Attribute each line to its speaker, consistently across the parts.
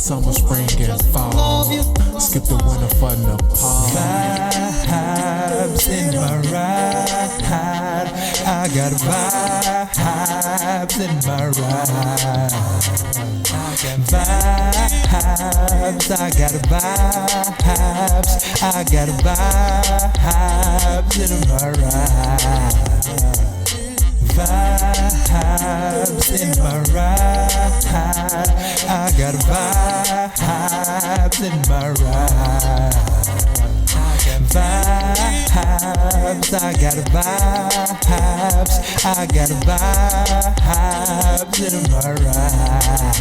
Speaker 1: Summer, spring, and fall. Skip the winter for Nepal. Vibes in my ride. I got vibes in my ride. Vibes, I got vibes. I got vibes in my ride. Vibes in my ride. I got vibes in my ride. Vibes, I got vibes. I got vibes in my ride.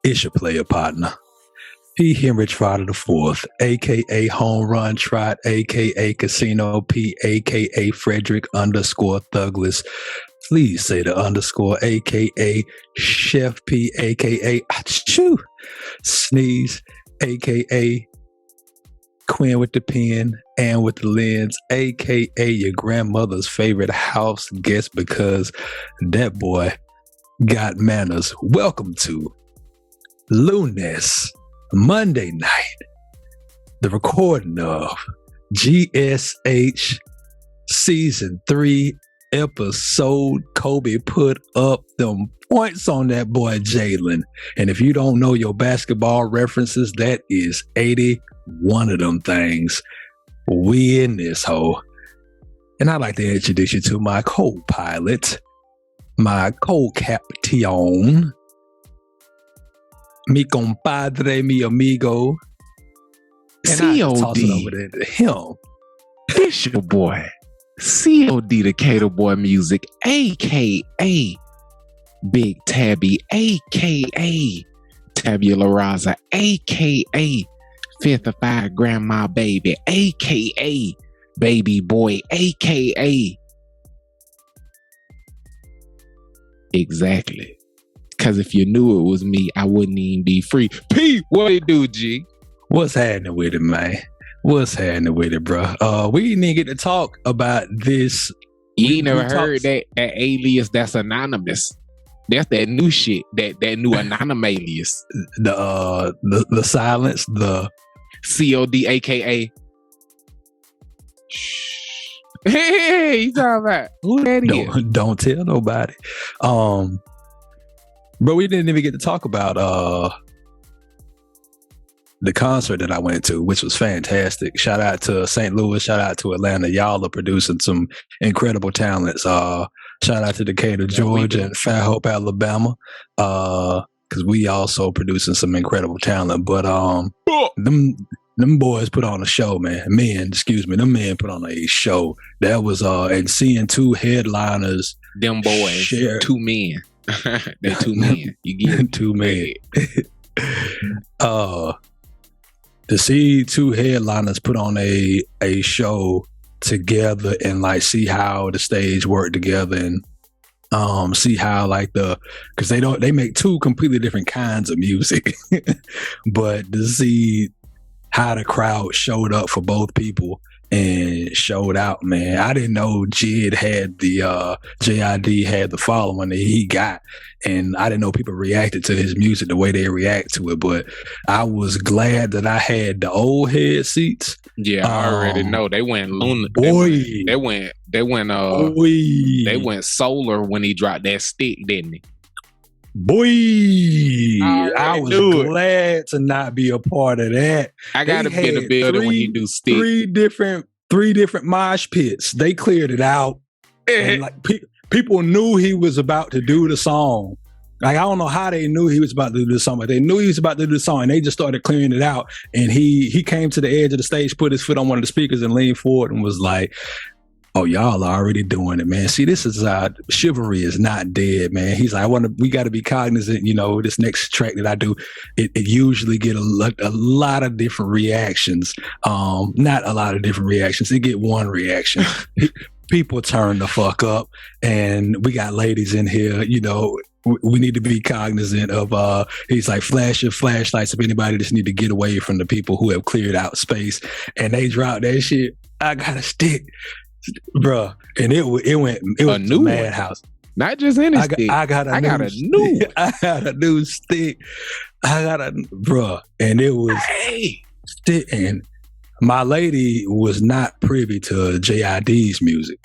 Speaker 2: It's your player partner, P. Henry Trotter the Fourth, aka Home Run Trot, aka Casino P, aka Frederick _Douglas. Please say the underscore, aka Chef P, aka Achoo, Sneeze, aka Quinn with the pen and with the lens, aka your grandmother's favorite house guest because that boy got manners. Welcome to Lunes Monday night, the recording of GSH Season 3 episode. Kobe put up them points on that boy Jalen. And if you don't know your basketball references, that is 81 of them things. We in this hoe. And I'd like to introduce you to my co-pilot, my co-captain, mi compadre, mi amigo. And
Speaker 3: C.O.D.
Speaker 2: I toss it over there to him.
Speaker 3: This your boy, C.O.D. the Cater Boy Music, a.k.a. Big Tabby, a.k.a. Tabula Rasa, a.k.a. Fifth of Five Grandma Baby, a.k.a. Baby Boy, a.k.a. Exactly. Because if you knew it was me, I wouldn't even be free. P, what it do, G?
Speaker 2: What's happening with it, man? What's happening with it, bro? We didn't even get to talk about this.
Speaker 3: You ain't never heard that alias that's anonymous. That's that new shit. That new anonymous alias.
Speaker 2: The silence, the
Speaker 3: C.O.D. aka. Shh. Hey, you talking about who that is?
Speaker 2: Don't tell nobody. But we didn't even get to talk about the concert that I went to, which was fantastic. Shout out to St. Louis, shout out to Atlanta. Y'all are producing some incredible talents. Shout out to Decatur, Georgia, and Fairhope, Alabama. Because we also producing some incredible talent. But them boys put on a show, man. Them men put on a show. That was and seeing two headliners.
Speaker 3: Them boys, two men. They're two men. You get
Speaker 2: two men. To see two headliners put on a show together and like see how the stage work together and see how like because they make two completely different kinds of music, but to see how the crowd showed up for both people and showed out, man. I didn't know JID had JID had the following that he got, and I didn't know people reacted to his music the way they react to it, but I was glad that I had the old head seats.
Speaker 3: Yeah, I already know. They went lunar.
Speaker 2: Boy.
Speaker 3: They went solar when he dropped that stick, didn't he?
Speaker 2: Boy, I was glad to not be a part of that.
Speaker 3: I gotta be in the building when you do stick.
Speaker 2: Three different mosh pits. They cleared it out. And like people knew he was about to do the song. Like I don't know how they knew he was about to do the song, but they knew he was about to do the song, and they just started clearing it out. And he came to the edge of the stage, put his foot on one of the speakers, and leaned forward and was like, "Oh, y'all are already doing it, man. See, this is chivalry is not dead, man." He's like, we got to be cognizant, this next track that I do, it usually get a lot of different reactions. Not a lot of different reactions. It get one reaction. People turn the fuck up, and we got ladies in here, we need to be cognizant of, he's like, flash your flashlights if anybody just need to get away from the people who have cleared out space. And they drop that shit. I got a stick. bruh. And it was
Speaker 3: a new
Speaker 2: madhouse.
Speaker 3: Not just any stick.
Speaker 2: I got a new one. I got a new stick. Bruh. And it was stick. And my lady was not privy to JID's music.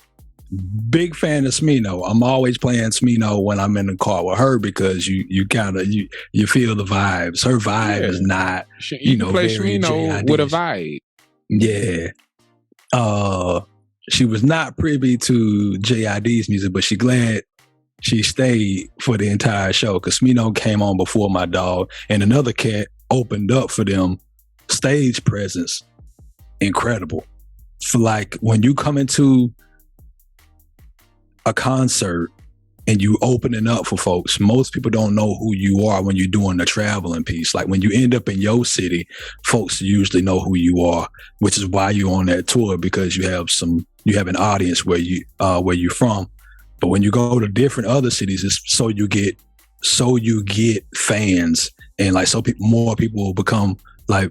Speaker 2: Big fan of Smino. I'm always playing Smino when I'm in the car with her because you kind of you feel the vibes. Her vibe is not
Speaker 3: you know, play Smino with a vibe.
Speaker 2: Yeah. She was not privy to JID's music, but she glad she stayed for the entire show because Smino came on before my dog, and another cat opened up for them. Stage presence, incredible. For like when you come into a concert and you opening up for folks, most people don't know who you are when you're doing the traveling piece. Like when you end up in your city, folks usually know who you are, which is why you're on that tour, because you have an audience where you're from. But when you go to different other cities, it's so you get fans, and like more people will become like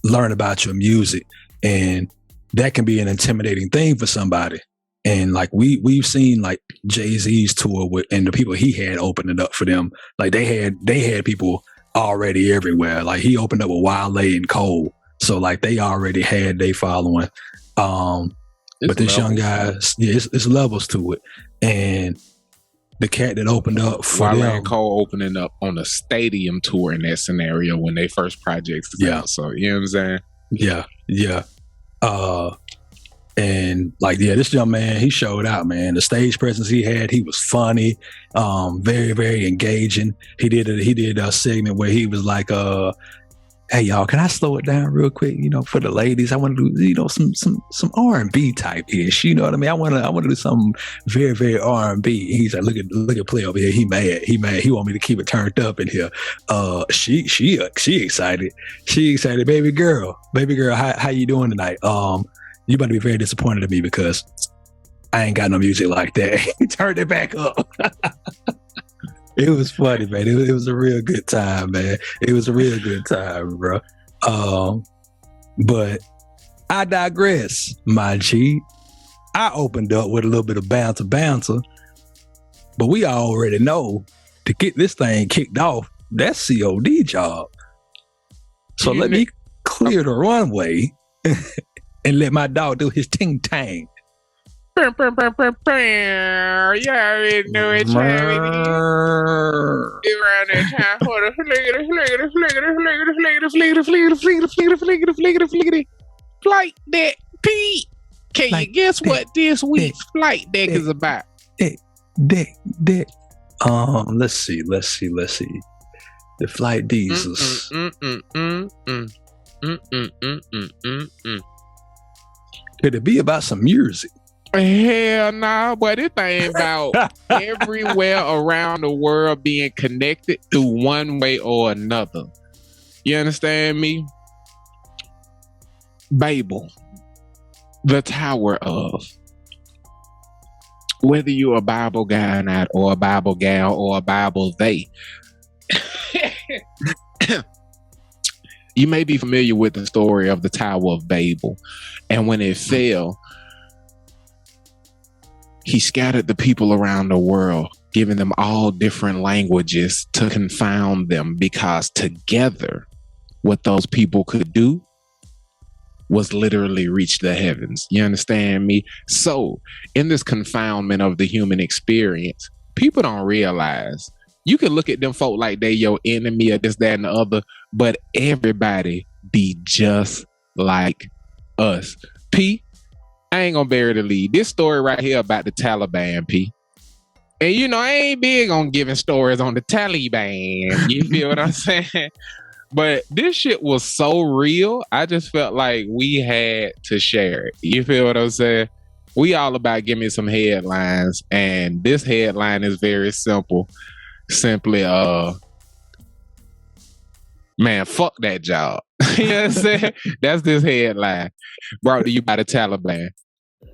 Speaker 2: learn about your music, and that can be an intimidating thing for somebody. And like we've seen like Jay-Z's tour and the people he had opening up for them, like they had people already everywhere. Like he opened up with Wale and Cole, so like they already had they following. But this young guy, it's levels to it. And the cat that opened up for
Speaker 3: Wale
Speaker 2: them,
Speaker 3: and Cole opening up on a stadium tour in that scenario when they first projects came out. So you know what I'm saying?
Speaker 2: Yeah. And like, this young man, he showed out, man. The stage presence he had, he was funny, very, very engaging. He did a segment where he was like, hey y'all, can I slow it down real quick? You know, for the ladies, I want to do, you know, some R&B type ish. You know what I mean? I want to do something very, very R&B. He's like, look at play over here. He mad. He want me to keep it turned up in here. She excited. She excited. Baby girl, how you doing tonight? You about to be very disappointed in me because I ain't got no music like that. He turned it back up. It was funny, man. It was a real good time, man. It was a real good time, bro. But I digress, my G. I opened up with a little bit of bouncer, but we already know to get this thing kicked off, that's C.O.D. job. So let me clear the runway and let my dog do his ting tang.
Speaker 3: You already know it, around that time. Hold on. Flight deck P. Can you guess what this week's flight deck is about?
Speaker 2: Deck. Let's see. The flight diesels. Could it be about some music?
Speaker 3: Hell nah, but this thing about everywhere around the world being connected through one way or another. You understand me? Babel, the Tower of. Whether you're a Bible guy or not, or a Bible gal, or a Bible they, you may be familiar with the story of the Tower of Babel. And when it fell, he scattered the people around the world, giving them all different languages to confound them, because together what those people could do was literally reach the heavens. You understand me? So in this confoundment of the human experience, people don't realize you can look at them folk like they your enemy or this, that, and the other, but everybody be just like us. P, I ain't gonna bury the lead. This story right here about the Taliban, P. And you know, I ain't big on giving stories on the Taliban. You feel what I'm saying? But this shit was so real, I just felt like we had to share it. You feel what I'm saying? We all about give me some headlines, and this headline is very simple. Simply, man, fuck that job. You know what I'm saying? That's this headline brought to you by the Taliban.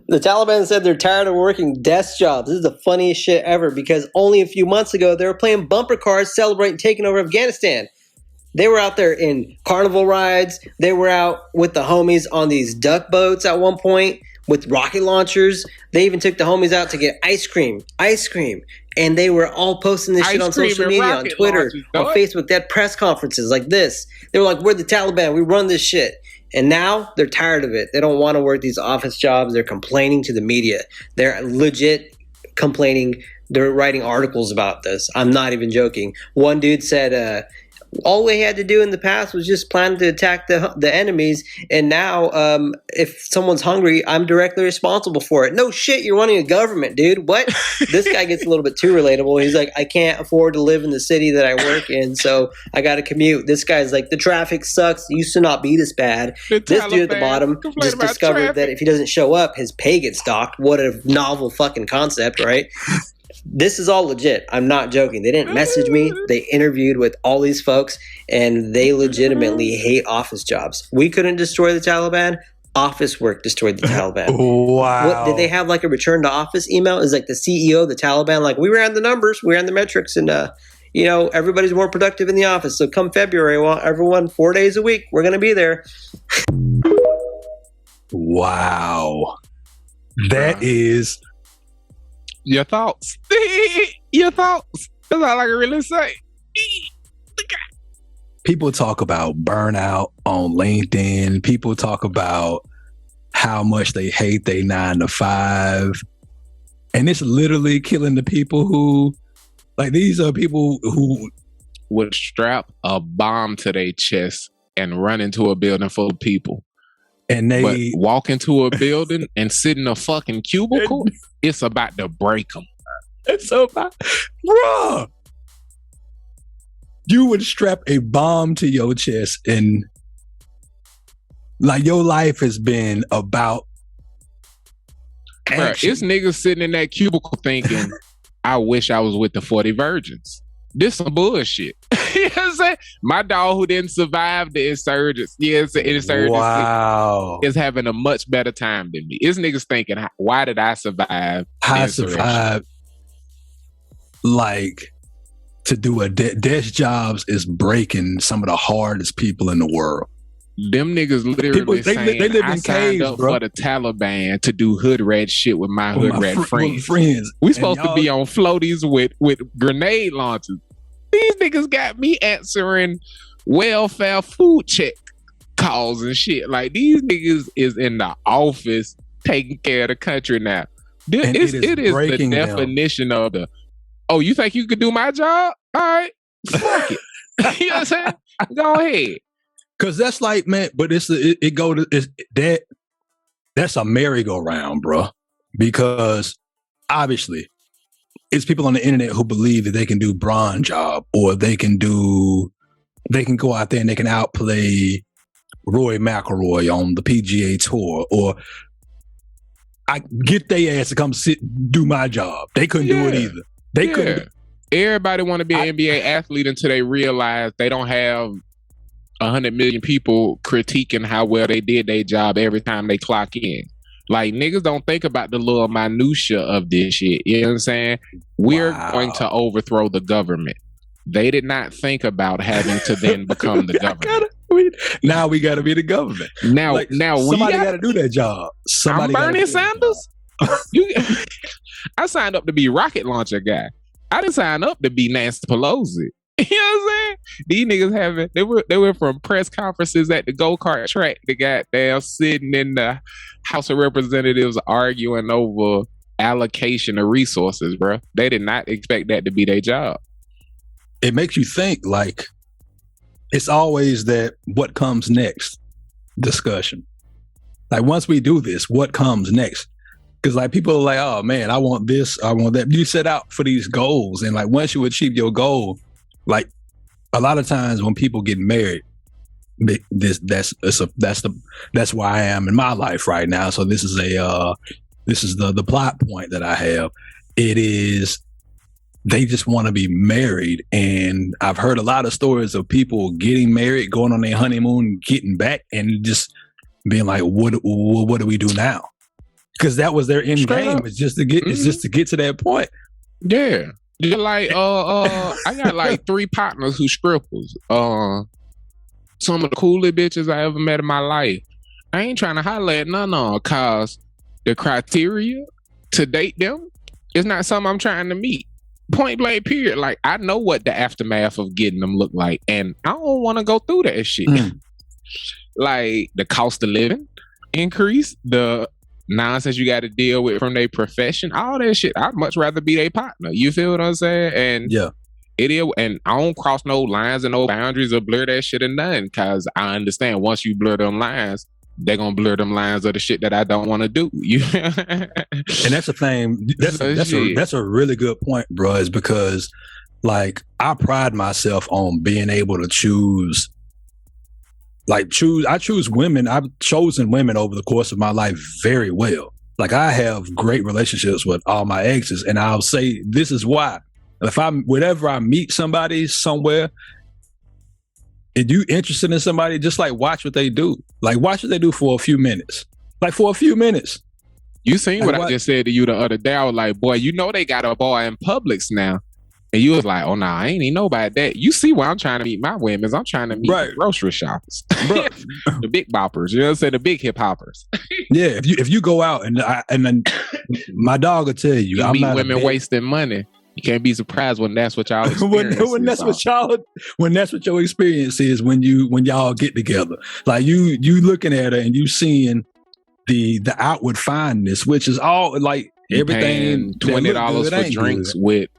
Speaker 4: The Taliban said they're tired of working desk jobs. This is the funniest shit ever, because only a few months ago, they were playing bumper cars celebrating taking over Afghanistan. They were out there in carnival rides. They were out with the homies on these duck boats at one point. with rocket launchers. They even took the homies out to get ice cream. And they were all posting this shit on social media, on Twitter, on Facebook. They had press conferences like this. They were like, we're the Taliban. We run this shit. And now they're tired of it. They don't want to work these office jobs. They're complaining to the media. They're legit complaining. They're writing articles about this. I'm not even joking. One dude said, all we had to do in the past was just plan to attack the enemies, and now if someone's hungry, I'm directly responsible for it. No shit, you're running a government, dude. What? This guy gets a little bit too relatable. He's like, I can't afford to live in the city that I work in, so I got to commute. This guy's like, the traffic sucks. It used to not be this bad. This dude at the bottom just discovered that if he doesn't show up, his pay gets docked. What a novel fucking concept, right? This is all legit. I'm not joking. They didn't message me. They interviewed with all these folks, and they legitimately hate office jobs. We couldn't destroy the Taliban. Office work destroyed the Taliban.
Speaker 2: Wow.
Speaker 4: What, did they have like a return to office email? Is like the CEO of the Taliban like, we ran the numbers, we ran the metrics, and everybody's more productive in the office. So come February, well, everyone 4 days a week, we're going to be there.
Speaker 2: Wow. That is...
Speaker 3: Your thoughts. Your thoughts. That's all I can really say.
Speaker 2: People talk about burnout on LinkedIn. People talk about how much they hate their 9 to 5. And it's literally killing the people who, like, these are people who
Speaker 3: would strap a bomb to their chest and run into a building full of people.
Speaker 2: And they
Speaker 3: walk into a building and sit in a fucking cubicle. It's about to break them.
Speaker 2: It's so bad. Bruh. You would strap a bomb to your chest and like your life has been about
Speaker 3: action. Bruh, it's niggas sitting in that cubicle thinking, I wish I was with the 40 virgins. This some bullshit. You know what I'm saying? My dog who didn't survive the insurgency,
Speaker 2: wow,
Speaker 3: is having a much better time than me. It's niggas thinking, why did I survive?
Speaker 2: I survived. Like, to do a desk jobs is breaking some of the hardest people in the world.
Speaker 3: Them niggas literally saying,
Speaker 2: they live in
Speaker 3: I signed up for the Taliban to do hood rat shit with my hood rat friends. We supposed to be on floaties with grenade launchers. These niggas got me answering welfare food check calls and shit. Like, these niggas is in the office taking care of the country now. It is the definition of the, oh, you think you could do my job? All right, fuck it. You know what I'm saying? Go ahead.
Speaker 2: Cause that's like, man, but that's a merry-go-round, bro. Because obviously, it's people on the internet who believe that they can do bronze job, or they can go out there and they can outplay Roy McIlroy on the PGA Tour, or I get their ass to come do my job. They couldn't do it either. They couldn't.
Speaker 3: Everybody want to be an NBA athlete until they realize they don't have 100 million people critiquing how well they did their job every time they clock in. Like, niggas don't think about the little minutia of this shit. You know what I'm saying? We're going to overthrow the government. They did not think about having to then become the government.
Speaker 2: Now we got to be the government.
Speaker 3: Now
Speaker 2: somebody got to do that job.
Speaker 3: I'm Bernie Sanders. I signed up to be rocket launcher guy. I didn't sign up to be Nancy Pelosi. You know what I'm saying? These niggas they went from press conferences at the go-kart track to goddamn sitting in the House of Representatives arguing over allocation of resources, bro. They did not expect that to be their job.
Speaker 2: It makes you think, like, it's always that what comes next discussion. Like, once we do this, what comes next? Because, like, people are like, oh man, I want this, I want that. You set out for these goals, and like, once you achieve your goal, like, a lot of times when people get married, that's where I am in my life right now. So this is the plot point that I have. It is, they just want to be married, and I've heard a lot of stories of people getting married, going on their honeymoon, getting back, and just being like, what do we do now? Because that was their end game. It's just to get to that point.
Speaker 3: Yeah. You're like, I got like 3 partners who strippers. Some of the coolest bitches I ever met in my life. I ain't trying to holler at none of them, cause the criteria to date them is not something I'm trying to meet. Point blank, period. Like, I know what the aftermath of getting them look like, and I don't want to go through that shit. Like, the cost of living increase, the nonsense you got to deal with from their profession, all that shit. I'd much rather be their partner. You feel what I'm saying? And
Speaker 2: yeah,
Speaker 3: it is. And I don't cross no lines and no boundaries or blur that shit or nothing, because I understand once you blur them lines, they're gonna blur them lines of the shit that I don't want to do. And
Speaker 2: that's the thing. That's a really good point, bro. Is because, like, I pride myself on being able to choose. I choose women. I've chosen women over the course of my life very well. Like, I have great relationships with all my exes, and I'll say this is why. Whenever I meet somebody somewhere, and you interested in somebody, just like watch what they do. Like, watch what they do for a few minutes. Like, for a few minutes.
Speaker 3: You seen what I just said to you the other day? I was like, boy, you know they got a boy in Publix now. And you was like, oh, nah, I ain't even know about that. You see where I'm trying to meet my women. I'm trying to meet the grocery shoppers. The big boppers. You know what I'm saying? The big hip hoppers.
Speaker 2: Yeah, if you go out and then my dog will tell you,
Speaker 3: I'm meet not women wasting money. You can't be surprised when that's what y'all experience. when that's what your experience is when y'all get together. Like, you looking at her and you seeing the outward fineness, which is all like everything. $20 for drinks with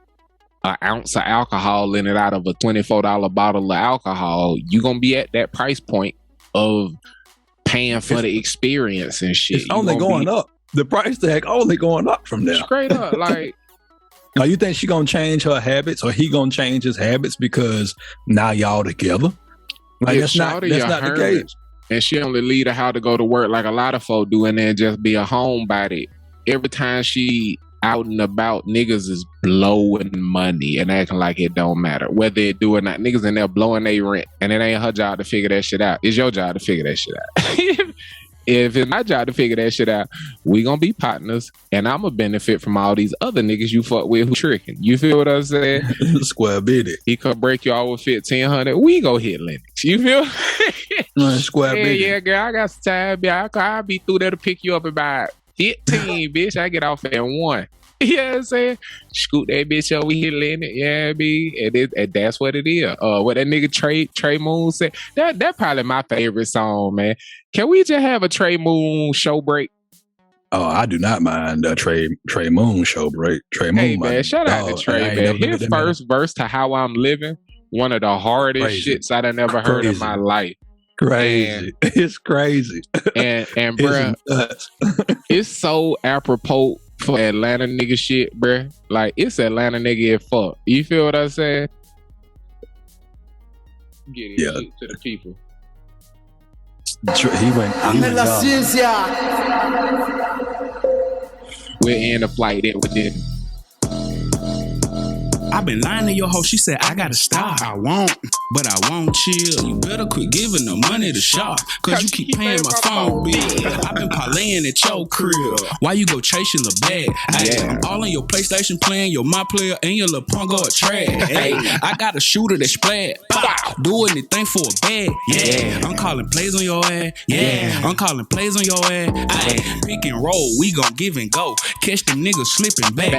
Speaker 3: an ounce of alcohol in it out of a $24 bottle of alcohol. You gonna be at that price point of paying for the experience and shit.
Speaker 2: It's only going up. The price tag only going up from there.
Speaker 3: Straight up, like.
Speaker 2: Now, you think she gonna change her habits, or he gonna change his habits because now y'all together? Like, that's not the case.
Speaker 3: And she only lead her how to go to work like a lot of folk do, and then just be a homebody. Every time she out and about, niggas is blowing money and acting like it don't matter whether it do or not. Niggas in there blowing their rent, and it ain't her job to figure that shit out. It's your job to figure that shit out. If it's my job to figure that shit out, we gonna be partners, and I'm gonna benefit from all these other niggas you fuck with who tricking. You feel what I'm saying?
Speaker 2: Square bitty.
Speaker 3: He could break you all with 1,500. We go hit Lennox. You feel?
Speaker 2: Square bitty.
Speaker 3: Yeah, girl, I got some time. Yeah, I'll be through there to pick you up about 15, bitch. I get off at 1. You know what I'm saying? Scoot that bitch over here, Lennox. Yeah, and that's what it is. What that nigga Trey Moon said. That probably my favorite song, man. Can we just have a Trey Moon show break?
Speaker 2: Oh, I do not mind Trey Moon show break. Trey Moon,
Speaker 3: hey, man, shout out to Trey, man. His first verse to How I'm Living, one of the hardest shits I done ever heard in my life.
Speaker 2: Crazy. It's crazy.
Speaker 3: And bruh, it's so apropos for Atlanta nigga shit, bruh. Like, it's Atlanta nigga as fuck. You feel what I'm saying? Get it shit to the people.
Speaker 2: He went
Speaker 3: we're in the flight that we did.
Speaker 5: I've been lying to your hoe. She said I gotta stop. I won't, but I won't chill. You better quit giving the money to shop, cause you keep paying my phone bill. I've been parlaying at your crib. Why you go chasing the bag? I'm all in your PlayStation playing your my player and your little punk or trash. Hey, I got a shooter that splat. Do anything for a bag. Yeah, I'm calling plays on your ass. Yeah, I'm calling plays on your ass. Pick and roll, we gon' give and go. Catch them niggas slipping back.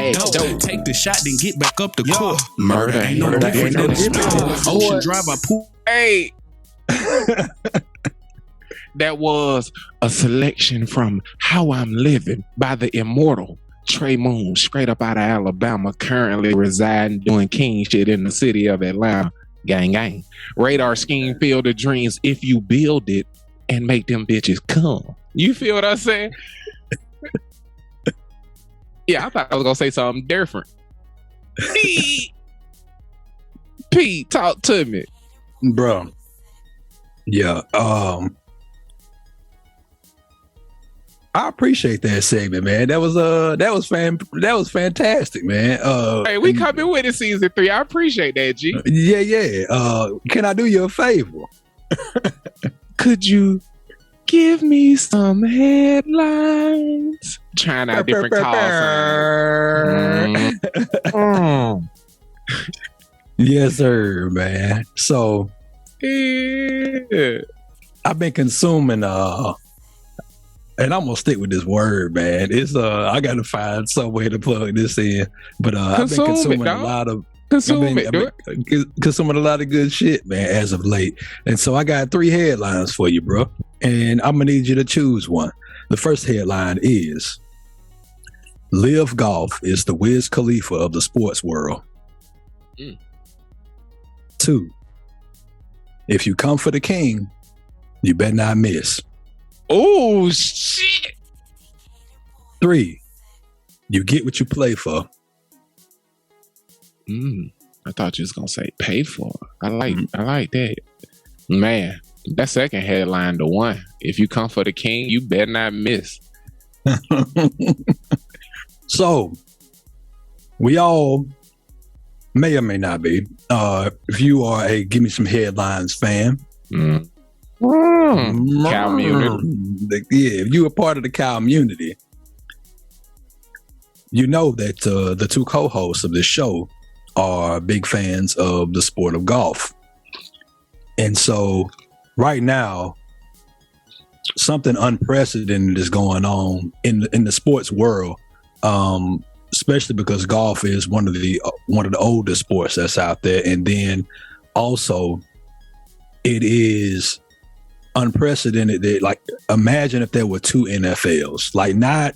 Speaker 5: Take the shot, then get back up the court. Murder ain't no different than the Ocean Drive, I pool.
Speaker 3: Hey. That was a selection from How I'm Living by the immortal Trey Moon, straight up out of Alabama, currently residing doing king shit in the city of Atlanta. Gang, gang. Radar scheme, field of dreams, if you build it and make them bitches come. You feel what I'm saying? Yeah, I thought I was going to say something different. Pete, talk to me.
Speaker 2: Bro. Yeah, I appreciate that segment, man. That was fantastic, man.
Speaker 3: Hey, we coming with it season 3. I appreciate that, G.
Speaker 2: Yeah. Can I do you a favor?
Speaker 3: Could you give me some headlines? Trying out different calls.
Speaker 2: Yes, sir, man. So, I've been consuming and I'm gonna stick with this word, man. It's I gotta find some way to plug this in. But I've been consuming a lot of consuming a lot of good shit, man, as of late. And so I got 3 headlines for you, bro. And I'm gonna need you to choose one. The first headline is Live Golf is the Wiz Khalifa of the sports world. 2, if you come for the king, you better not miss.
Speaker 3: Oh, shit.
Speaker 2: 3, you get what you play for.
Speaker 3: I thought you was gonna say pay for. I like that. Man, that second headline, the one. If you come for the king, you better not miss.
Speaker 2: So, we all may or may not be. If you are a Give Me Some Headlines fan,
Speaker 3: Cowmunity.
Speaker 2: Yeah, if you are part of the Cowmunity, you know that the 2 co-hosts of this show are big fans of the sport of golf. And so right now, something unprecedented is going on in the sports world, especially because golf is one of the oldest sports that's out there. And then also it is unprecedented that, like, imagine if there were 2 NFLs, like not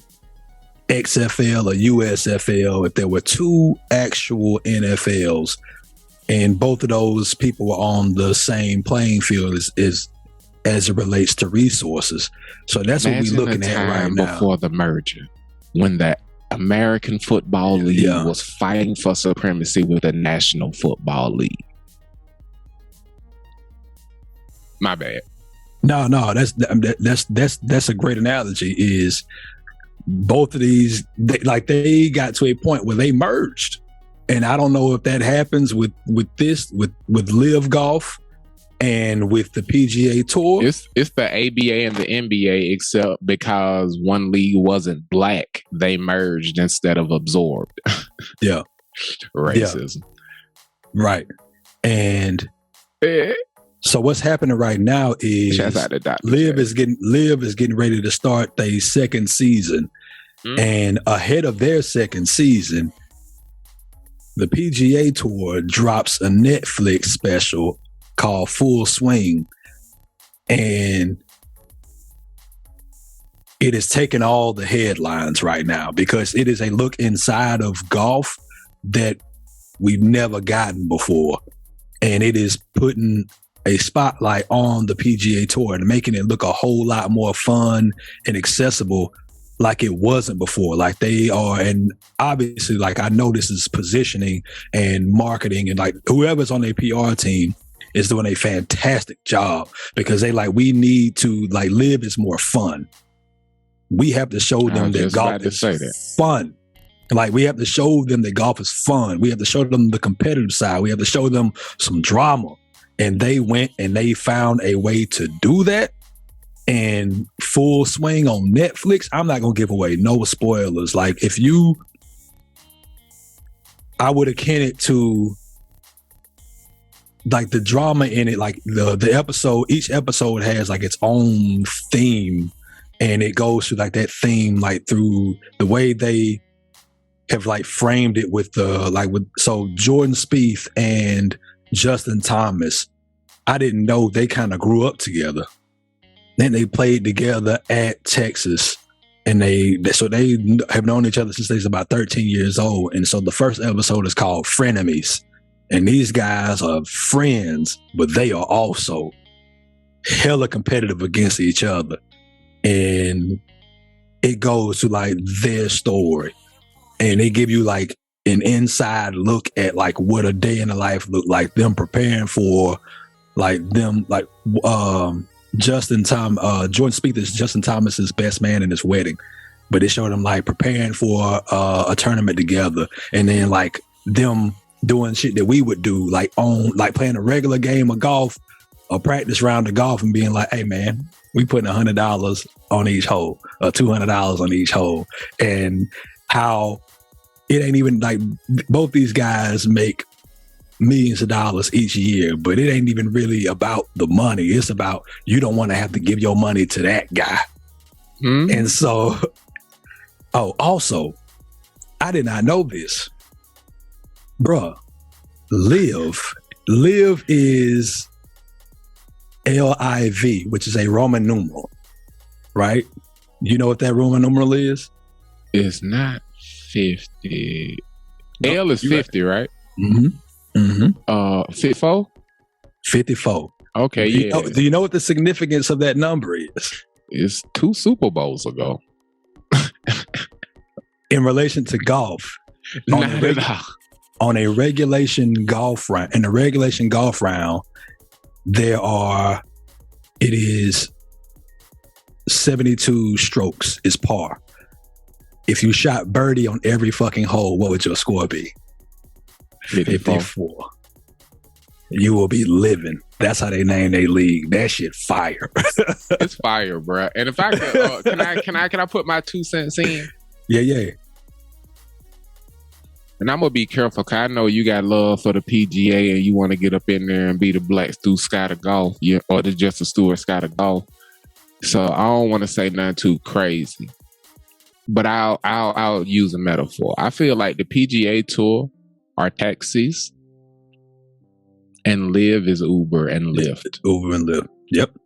Speaker 2: XFL or USFL, if there were 2 actual NFLs and both of those people were on the same playing field as it relates to resources. So that's
Speaker 3: Imagine
Speaker 2: what we're looking at right now.
Speaker 3: Before the merger, when the American Football League was fighting for supremacy with the National Football League. My bad.
Speaker 2: No, that's a great analogy. Is both of these, they got to a point where they merged, and I don't know if that happens with Live Golf and with the PGA Tour.
Speaker 3: It's the ABA and the NBA, except because one league wasn't black, they merged instead of absorbed.
Speaker 2: Yeah,
Speaker 3: racism.
Speaker 2: Yeah. Right, and so what's happening right now is Live is getting ready to start their second season, and ahead of their second season, the PGA Tour drops a Netflix special called Full Swing, and it is taking all the headlines right now because it is a look inside of golf that we've never gotten before, and it is putting a spotlight on the PGA Tour and making it look a whole lot more fun and accessible like it wasn't before. Like they are, and obviously, like, I know this is positioning and marketing, and like whoever's on their PR team is doing a fantastic job because we need to, like, Live is more fun. We have to show them that golf is fun. Like, we have to show them that golf is fun. We have to show them the competitive side. We have to show them some drama. And they went and they found a way to do that. And Full Swing on Netflix, I'm not going to give away no spoilers. Like, I would akin it to, like, the drama in it, like the episode, each episode has like its own theme, and it goes through like that theme, like through the way they have like framed it with so Jordan Spieth and Justin Thomas, I didn't know they kind of grew up together. Then they played together at Texas, and they have known each other since they was about 13 years old. And so the first episode is called Frenemies. And these guys are friends, but they are also hella competitive against each other. And it goes to like their story. And they give you like an inside look at like what a day in the life looked like, them preparing for Jordan Spieth is Justin Thomas's best man in his wedding. But it showed them like preparing for a tournament together, and then like them doing shit that we would do, like playing a regular game of golf, a practice round of golf, and being like, hey man, we putting $100 on each hole, or $200 on each hole. And how it ain't even like, both these guys make millions of dollars each year, but it ain't even really about the money. It's about, you don't want to have to give your money to that guy. And so, also, I did not know this. Bruh, Live is LIV, which is a Roman numeral, right? You know what that Roman numeral is?
Speaker 3: It's not 50. L is 50, right? 54?
Speaker 2: 54.
Speaker 3: Okay, yeah.
Speaker 2: Do you know what the significance of that number is?
Speaker 3: It's 2 Super Bowls ago.
Speaker 2: In relation to golf.
Speaker 3: Not at all.
Speaker 2: On a regulation golf round, in a regulation golf round, it is 72 strokes is par. If you shot birdie on every fucking hole, what would your score be? 54. You will be living. That's how they name their league. That shit fire.
Speaker 3: It's fire, bro. And if I could, can I put my 2 cents in?
Speaker 2: Yeah.
Speaker 3: And I'm gonna be careful, cause I know you got love for the PGA and you want to get up in there and be the Black Stu Scott of golf, or the Justin Stewart Scott of golf. So I don't want to say nothing too crazy, but I'll use a metaphor. I feel like the PGA Tour are taxis, and Live is Uber and Lyft.
Speaker 2: Uber and Lyft. Yep.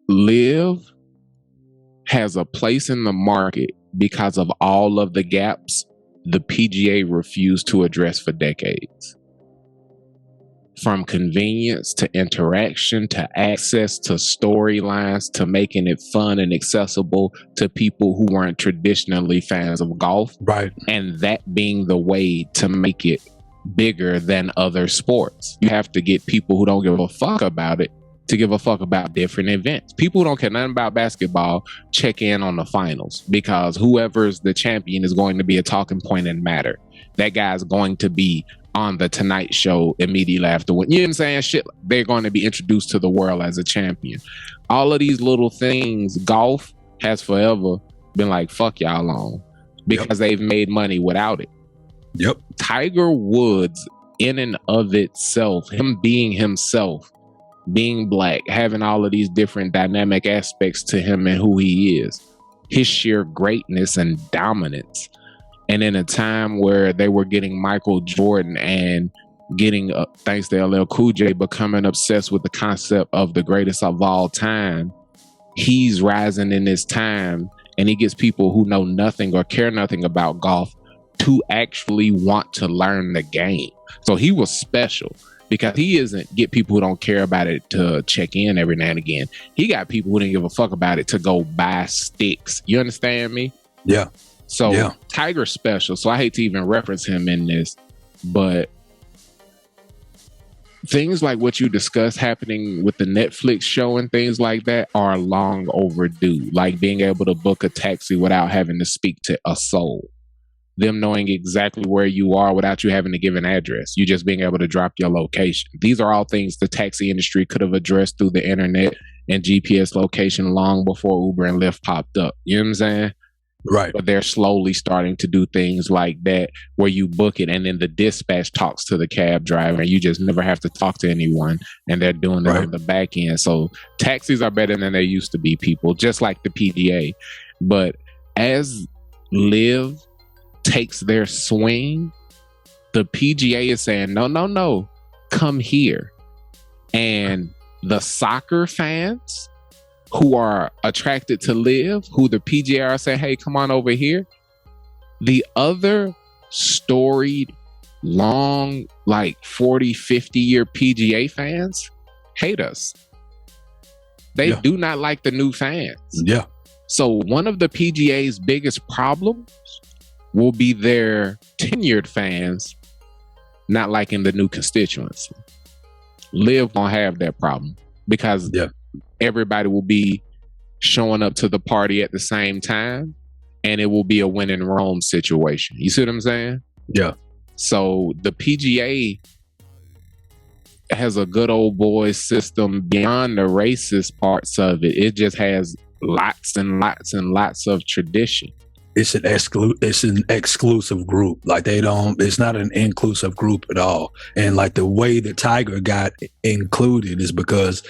Speaker 3: Live has a place in the market because of all of the gaps the PGA refused to address for decades. From convenience to interaction to access to storylines to making it fun and accessible to people who weren't traditionally fans of golf.
Speaker 2: Right.
Speaker 3: And that being the way to make it bigger than other sports. You have to get people who don't give a fuck about it to give a fuck about different events. People who don't care nothing about basketball check in on the finals because whoever's the champion is going to be a talking point and matter. That guy's going to be on the Tonight Show immediately after win. You know what I'm saying? Shit, they're going to be introduced to the world as a champion. All of these little things, golf has forever been like, fuck y'all on because they've made money without it.
Speaker 2: Yep.
Speaker 3: Tiger Woods, in and of itself, him being himself, being black, having all of these different dynamic aspects to him and who he is, his sheer greatness and dominance. And in a time where they were getting Michael Jordan and getting, thanks to LL Cool J, becoming obsessed with the concept of the greatest of all time, he's rising in his time and he gets people who know nothing or care nothing about golf to actually want to learn the game. So he was special. Because he doesn't get people who don't care about it to check in every now and again. He got people who didn't give a fuck about it to go buy sticks. You understand me?
Speaker 2: Yeah.
Speaker 3: So Tiger's special. So I hate to even reference him in this. But things like what you discussed happening with the Netflix show and things like that are long overdue. Like being able to book a taxi without having to speak to a soul. Them knowing exactly where you are without you having to give an address. You just being able to drop your location. These are all things the taxi industry could have addressed through the internet and GPS location long before Uber and Lyft popped up. You know what I'm saying?
Speaker 2: Right.
Speaker 3: But they're slowly starting to do things like that where you book it and then the dispatch talks to the cab driver and you just never have to talk to anyone and they're doing it on the back end. So taxis are better than they used to be, people, just like the PGA. But as Live takes their swing, the PGA is saying, no, come here. And the soccer fans who are attracted to Live, who the PGA are saying, hey, come on over here. The other storied, long, like 40, 50-year PGA fans hate us. They do not like the new fans.
Speaker 2: Yeah.
Speaker 3: So one of the PGA's biggest problems will be their tenured fans not liking the new constituency. Live won't have that problem because everybody will be showing up to the party at the same time and it will be a win in Rome situation. You see what I'm saying?
Speaker 2: Yeah.
Speaker 3: So the PGA has a good old boys system beyond the racist parts of it. It just has lots and lots and lots of tradition.
Speaker 2: It's an exclusive group. Like it's not an inclusive group at all. And like the way that Tiger got included is because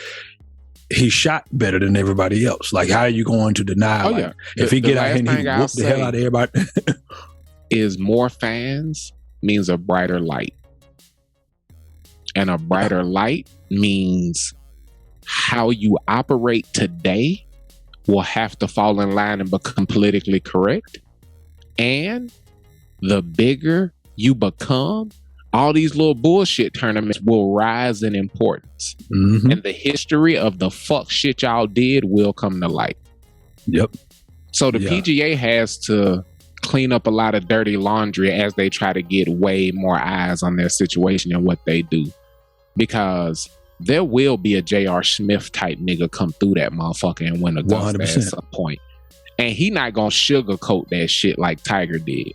Speaker 2: he shot better than everybody else. Like, how are you going to deny? If he get out here and he whoop the hell out of everybody,
Speaker 3: is more fans means a brighter light, and a brighter light means how you operate today will have to fall in line and become politically correct. And the bigger you become, all these little bullshit tournaments will rise in importance.
Speaker 2: Mm-hmm.
Speaker 3: And the history of the fuck shit y'all did will come to light.
Speaker 2: Yep.
Speaker 3: So the PGA has to clean up a lot of dirty laundry as they try to get way more eyes on their situation and what they do. Because there will be a J.R. Smith type nigga come through that motherfucker and win Augusta 100%. At some point. And he not gonna sugarcoat that shit like Tiger did.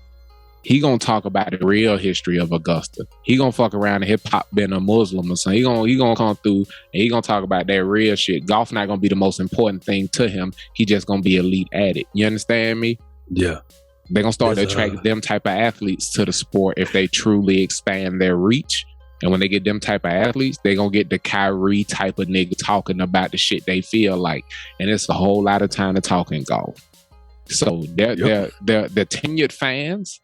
Speaker 3: He gonna talk about the real history of Augusta. He gonna fuck around and hip hop been a Muslim or something. He gonna come through and he gonna talk about that real shit. Golf not gonna be the most important thing to him. He just gonna be elite at it. You understand me?
Speaker 2: Yeah.
Speaker 3: They're gonna start to attract them type of athletes to the sport if they truly expand their reach. And when they get them type of athletes, they gonna get the Kyrie type of nigga talking about the shit they feel like. And it's a whole lot of time to talk in golf. So the tenured fans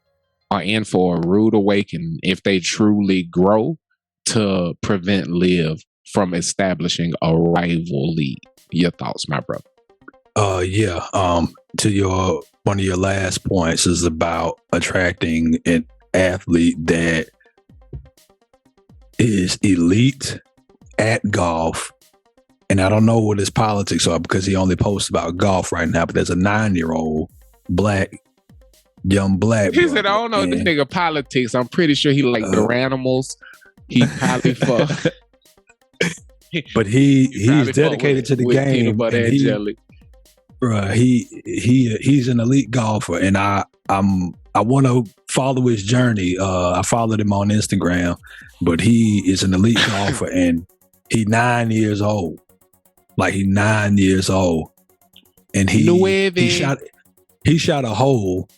Speaker 3: are in for a rude awakening if they truly grow to prevent LIV from establishing a rival league. Your thoughts, my brother?
Speaker 2: To your one of your last points is about attracting an athlete that is elite at golf. And I don't know what his politics are because he only posts about golf right now, but there's a 9-year-old young black
Speaker 3: he said, I don't know the nigga politics. I'm pretty sure he like the animals. He probably fuck.
Speaker 2: But he's dedicated to the game. He's an elite golfer, and I want to follow his journey. I followed him on Instagram, but he is an elite golfer, and he's 9 years old. Like, he's 9 years old, and he shot a hole.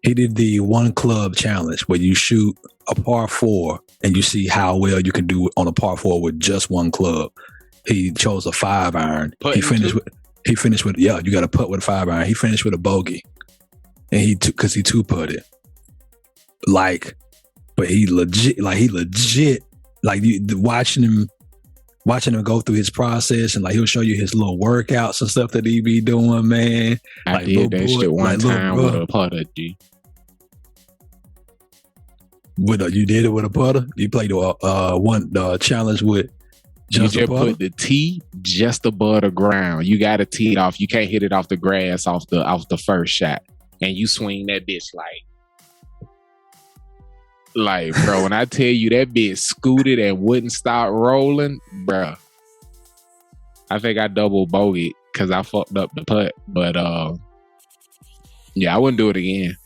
Speaker 2: He did the one club challenge where you shoot a par 4 and you see how well you can do on a par 4 with just one club. He chose a 5-iron. He finished with you got to putt with a 5-iron. He finished with a bogey, and because he 2-putted. Like, but he legit. Like, you watching him go through his process, and like he'll show you his little workouts and stuff that he be doing, man.
Speaker 3: I
Speaker 2: like,
Speaker 3: did that shit one time with a putter, G.
Speaker 2: You did it with a putter? You played the challenge with just
Speaker 3: you just put the tee just above the ground. You got to tee it off. You can't hit it off the grass off the first shot, and you swing that bitch like, bro. When I tell you that bitch scooted and wouldn't stop rolling, bro. I think I double bogeyed because I fucked up the putt, but I wouldn't do it again.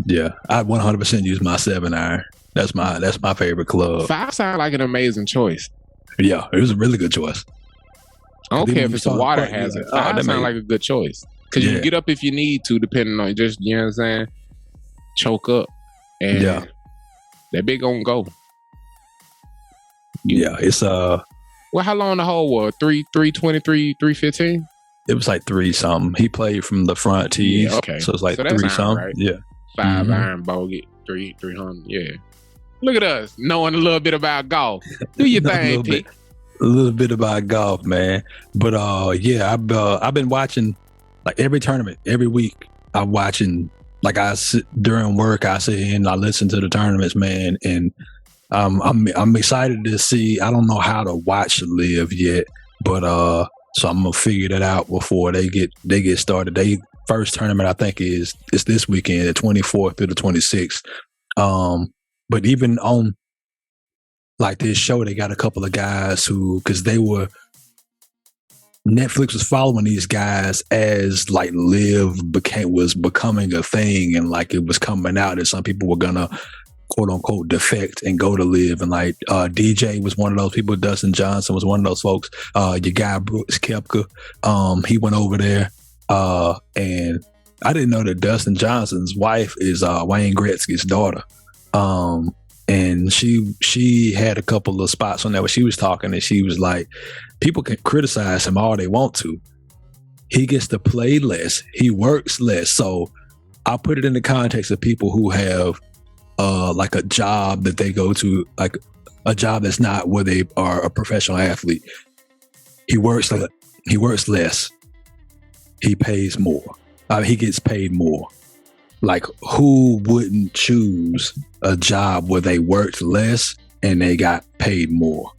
Speaker 2: Yeah, I 100% use my 7-iron. That's my favorite club.
Speaker 3: 5 sounds like an amazing choice.
Speaker 2: Yeah, it was a really good choice.
Speaker 3: I don't care if it's a water hazard. 5 sounds like a good choice because you can get up if you need to, depending on just, you know what I'm saying, choke up, and that big gonna go.
Speaker 2: It's
Speaker 3: well, how long the hole was? 323, 315?
Speaker 2: It was like 3 something. He played from the front tees.
Speaker 3: Okay.
Speaker 2: So it's like 3 something. Right. Yeah.
Speaker 3: 5-iron bogey, 300. Yeah. Look at us knowing a little bit about golf. Do your thing, Pete.
Speaker 2: A little bit about golf, man. But I've been watching like every tournament, every week. I'm watching. Like, I sit during work, I sit and I listen to the tournaments, man, and I'm excited to see. I don't know how to watch LIV yet, but so I'm gonna figure that out before they get started. They first tournament I think is this weekend, the 24th through the 26th. But even on like this show, they got a couple of guys who, because Netflix was following these guys as like LIV was becoming a thing, and like it was coming out that some people were gonna quote unquote defect and go to LIV, and like DJ was one of those people. Dustin Johnson was one of those folks. Your guy Brooks Koepka, he went over there, and I didn't know that Dustin Johnson's wife is Wayne Gretzky's daughter. And she had a couple of spots on there where she was talking, and she was like, people can criticize him all they want to. He gets to play less. He works less. So I put it in the context of people who have like a job that they go to, like a job that's not where they are a professional athlete. He works less. He pays more. He gets paid more. Like, who wouldn't choose a job where they worked less and they got paid more?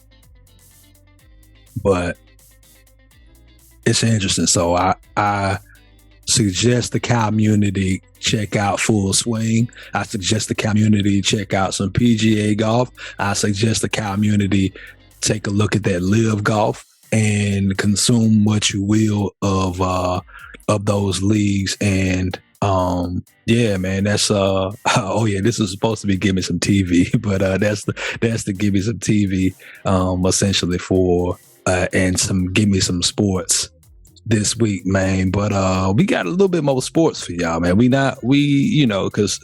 Speaker 2: But it's interesting. So I suggest the Cowmunity check out Full Swing. I suggest the Cowmunity check out some PGA golf. I suggest the Cowmunity take a look at that live golf and consume what you will of those leagues. And yeah, man, that's oh yeah, this is supposed to be Give Me Some TV, but that's the Give Me Some TV essentially for and some Give Me Some Sports this week, man. But we got a little bit more sports for y'all, man. You know, because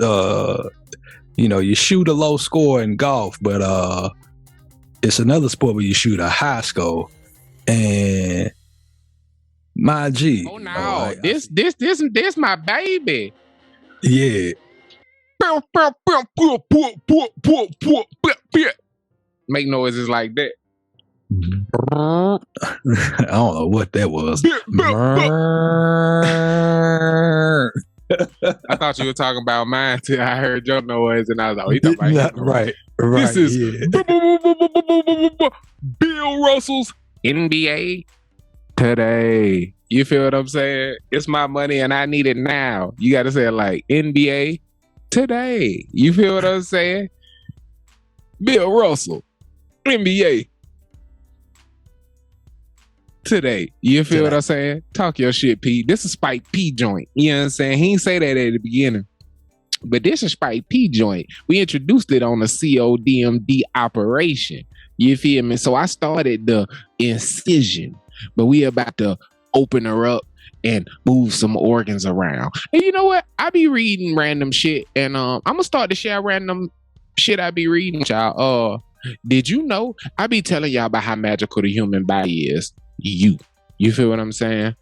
Speaker 2: you know, you shoot a low score in golf, but it's another sport where you shoot a high score. And my G.
Speaker 3: Oh no, this my baby.
Speaker 2: Yeah.
Speaker 3: Make noises like that.
Speaker 2: I don't know what that was.
Speaker 3: I thought you were talking about mine till I heard your noise, and I was like, oh, he talking about
Speaker 2: right.
Speaker 3: This is Bill Russell's NBA today. You feel what I'm saying? It's my money and I need it now. You got to say it like NBA today. You feel what I'm saying? Bill Russell, NBA today. You feel what I'm saying? Talk your shit, P. This is Spike P joint. You know what I'm saying? He ain't say that at the beginning. But this is Spike P joint. We introduced it on the C.O.D operation. You feel me? So I started the incision, but we about to open her up and move some organs around. And you know what? I be reading random shit, and I'm gonna start to share random shit I be reading, y'all. Did you know I be telling y'all about how magical the human body is? You feel what I'm saying?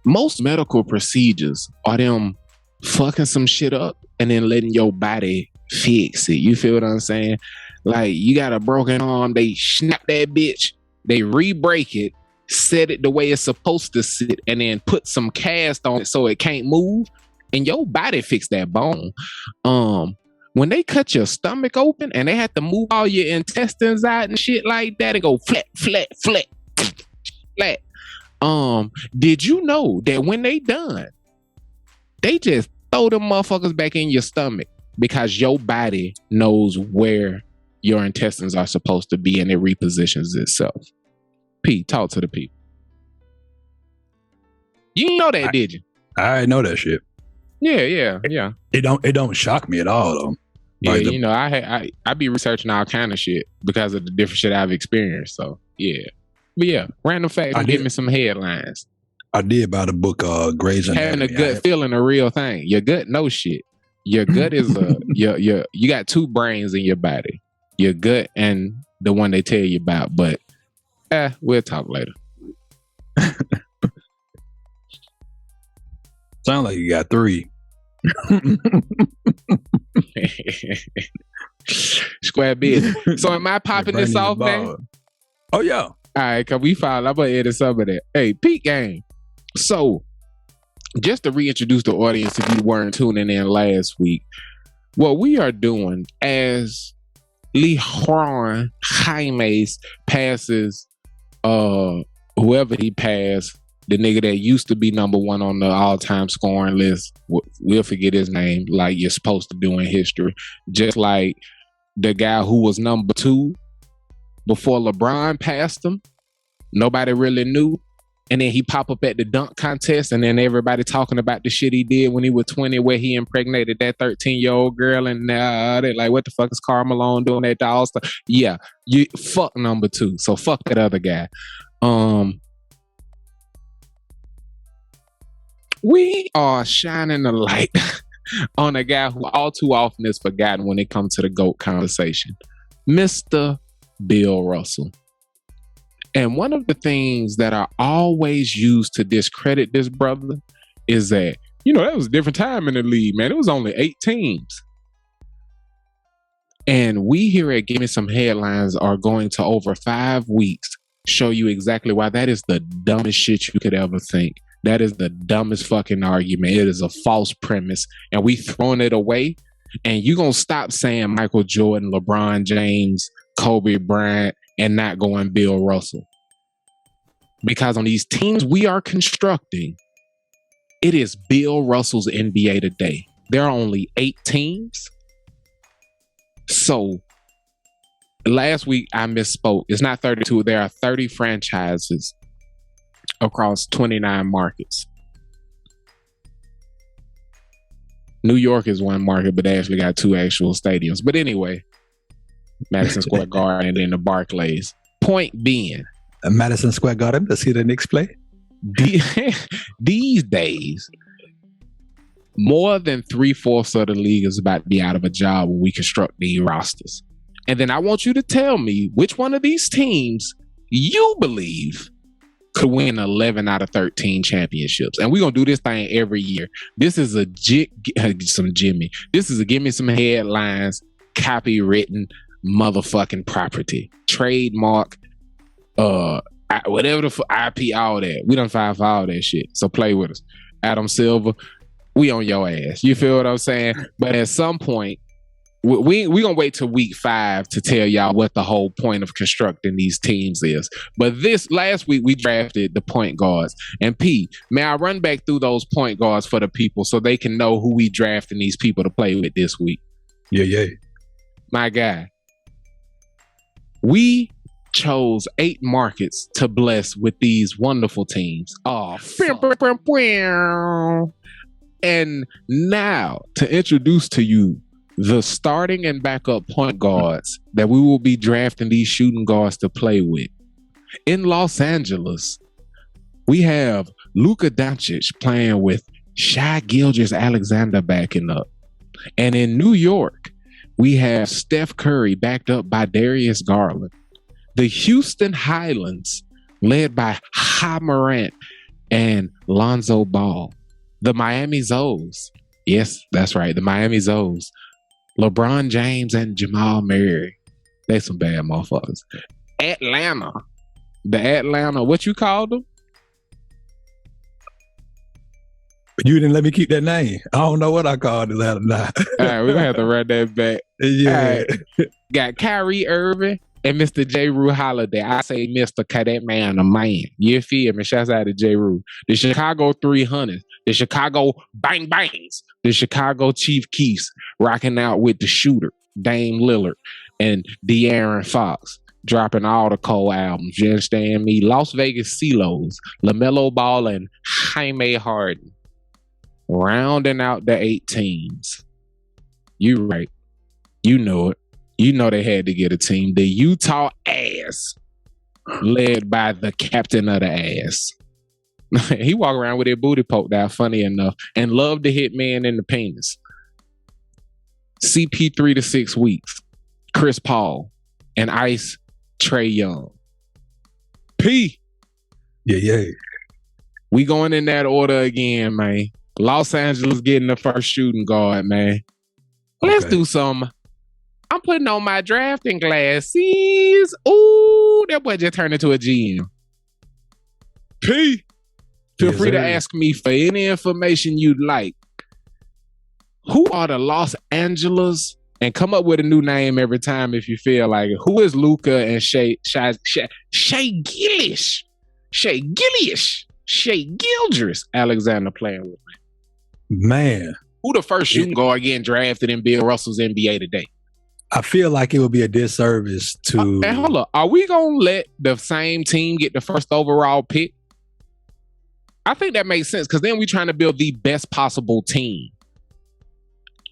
Speaker 3: Most medical procedures are them fucking some shit up and then letting your body fix it. You feel what I'm saying? Like, you got a broken arm, they snap that bitch, they re-break it, set it the way it's supposed to sit, and then put some cast on it so it can't move, and your body fix that bone. When they cut your stomach open and they have to move all your intestines out and shit like that and go flat. Did you know that when they done, they just throw them motherfuckers back in your stomach because your body knows where your intestines are supposed to be and it repositions itself. P, talk to the people. You know that, did you?
Speaker 2: I know that shit.
Speaker 3: Yeah.
Speaker 2: It don't shock me at all, though.
Speaker 3: Yeah,
Speaker 2: like
Speaker 3: you know, I be researching all kind of shit because of the different shit I've experienced. So yeah, but yeah, random facts. Give me some headlines.
Speaker 2: I did buy the book Grey's Anatomy.
Speaker 3: Having a gut feeling, a real thing. Your gut knows shit. Your gut is you got two brains in your body. Your gut and the one they tell you about. But we'll talk later.
Speaker 2: Sound like you got three.
Speaker 3: Square business. So am I popping this off, man?
Speaker 2: Oh yeah.
Speaker 3: All right, cause we filed. I'm gonna edit some of that. Hey, Pete Gang. So, just to reintroduce the audience, if you weren't tuning in last week, what we are doing as Leron Jaimes passes, whoever he passed, the nigga that used to be number one on the all-time scoring list, we'll forget his name like you're supposed to do in history. Just like the guy who was number two before LeBron passed him, nobody really knew. And then he pop up at the dunk contest, and then everybody talking about the shit he did when he was 20, where he impregnated that 13-year-old girl, and they're like, what the fuck is Karl Malone doing at the All-Star? Yeah, you fuck number two. So fuck that other guy. We are shining a light on a guy who all too often is forgotten when it comes to the GOAT conversation, Mr. Bill Russell. And one of the things that are always used to discredit this brother is that, that was a different time in the league, man. It was only 8 teams. And we here at Give Me Some Headlines are going to, over 5 weeks, show you exactly why that is the dumbest shit you could ever think. That is the dumbest fucking argument. It is a false premise. And we throwing it away. And you're going to stop saying Michael Jordan, LeBron James, Kobe Bryant, and not going Bill Russell. Because on these teams we are constructing, it is Bill Russell's NBA today. There are only 8 teams. So last week I misspoke. It's not 32. There are 30 franchises across 29 markets. New York is one market, but they actually got 2 actual stadiums. But anyway, Madison Square Garden and then the Barclays. Point being,
Speaker 2: Madison Square Garden, let's see the Knicks play.
Speaker 3: These days, more than 3/4 of the league is about to be out of a job when we construct these rosters. And then I want you to tell me which one of these teams you believe could win 11 out of 13 championships. And we're going to do this thing every year. This is a This is a Give Me Some Headlines copywritten motherfucking property. Trademark, whatever the IP, all that. We done filed for all that shit. So play with us. Adam Silver, we on your ass. You feel what I'm saying? But at some point, we gonna wait till week 5 to tell y'all what the whole point of constructing these teams is. But this last week we drafted the point guards. And P, may I run back through those point guards for the people so they can know who we drafting these people to play with this week?
Speaker 2: Yeah.
Speaker 3: My guy, we chose 8 markets to bless with these wonderful teams. Oh, and now to introduce to you the starting and backup point guards that we will be drafting these shooting guards to play with. In Los Angeles, we have Luka Doncic playing with Shai Gilgeous-Alexander backing up. And in New York, we have Steph Curry backed up by Darius Garland. The Houston Highlands, led by Ja Morant and Lonzo Ball. The Miami Zoes. Yes, that's right. The Miami Zoes. LeBron James and Jamal Murray. They some bad motherfuckers. Atlanta. The Atlanta, what you called them?
Speaker 2: You didn't let me keep that name. I don't know what I called it. All right,
Speaker 3: we're going to have to run that back.
Speaker 2: Yeah.
Speaker 3: Right. Got Kyrie Irving and Mr. J. Rue Holiday. I say Mr. Cause that man a man. You feel me? Shouts out to J. Rue. The Chicago 300s. The Chicago Bang Bangs. The Chicago Chief Keefs rocking out with the shooter, Dame Lillard, and De'Aaron Fox, dropping all the Cole albums. You understand me? Las Vegas CeeLos, LaMelo Ball, and Jaime Harden. Rounding out the 8 teams. You right. You know it. You know they had to get a team. The Utah Ass, led by the captain of the ass. He walk around with their booty poked out, funny enough, and love to hit men in the penis. CP3 to 6 weeks. Chris Paul and Ice Trae Young. P.
Speaker 2: Yeah.
Speaker 3: We going in that order again, man. Los Angeles getting the first shooting guard, man. Let's do some. I'm putting on my drafting glasses. Ooh, that boy just turned into a GM. P. Feel free to ask me for any information you'd like. Who are the Los Angeles? And come up with a new name every time if you feel like it. Who is Luka and Shai Gilgeous? Shai Gilgeous-Alexander playing with me?
Speaker 2: Man.
Speaker 3: Who the first shooting guard getting drafted in Bill Russell's NBA today?
Speaker 2: I feel like it would be a disservice to...
Speaker 3: Hey, hold up. Are we going to let the same team get the first overall pick? I think that makes sense because then we're trying to build the best possible team.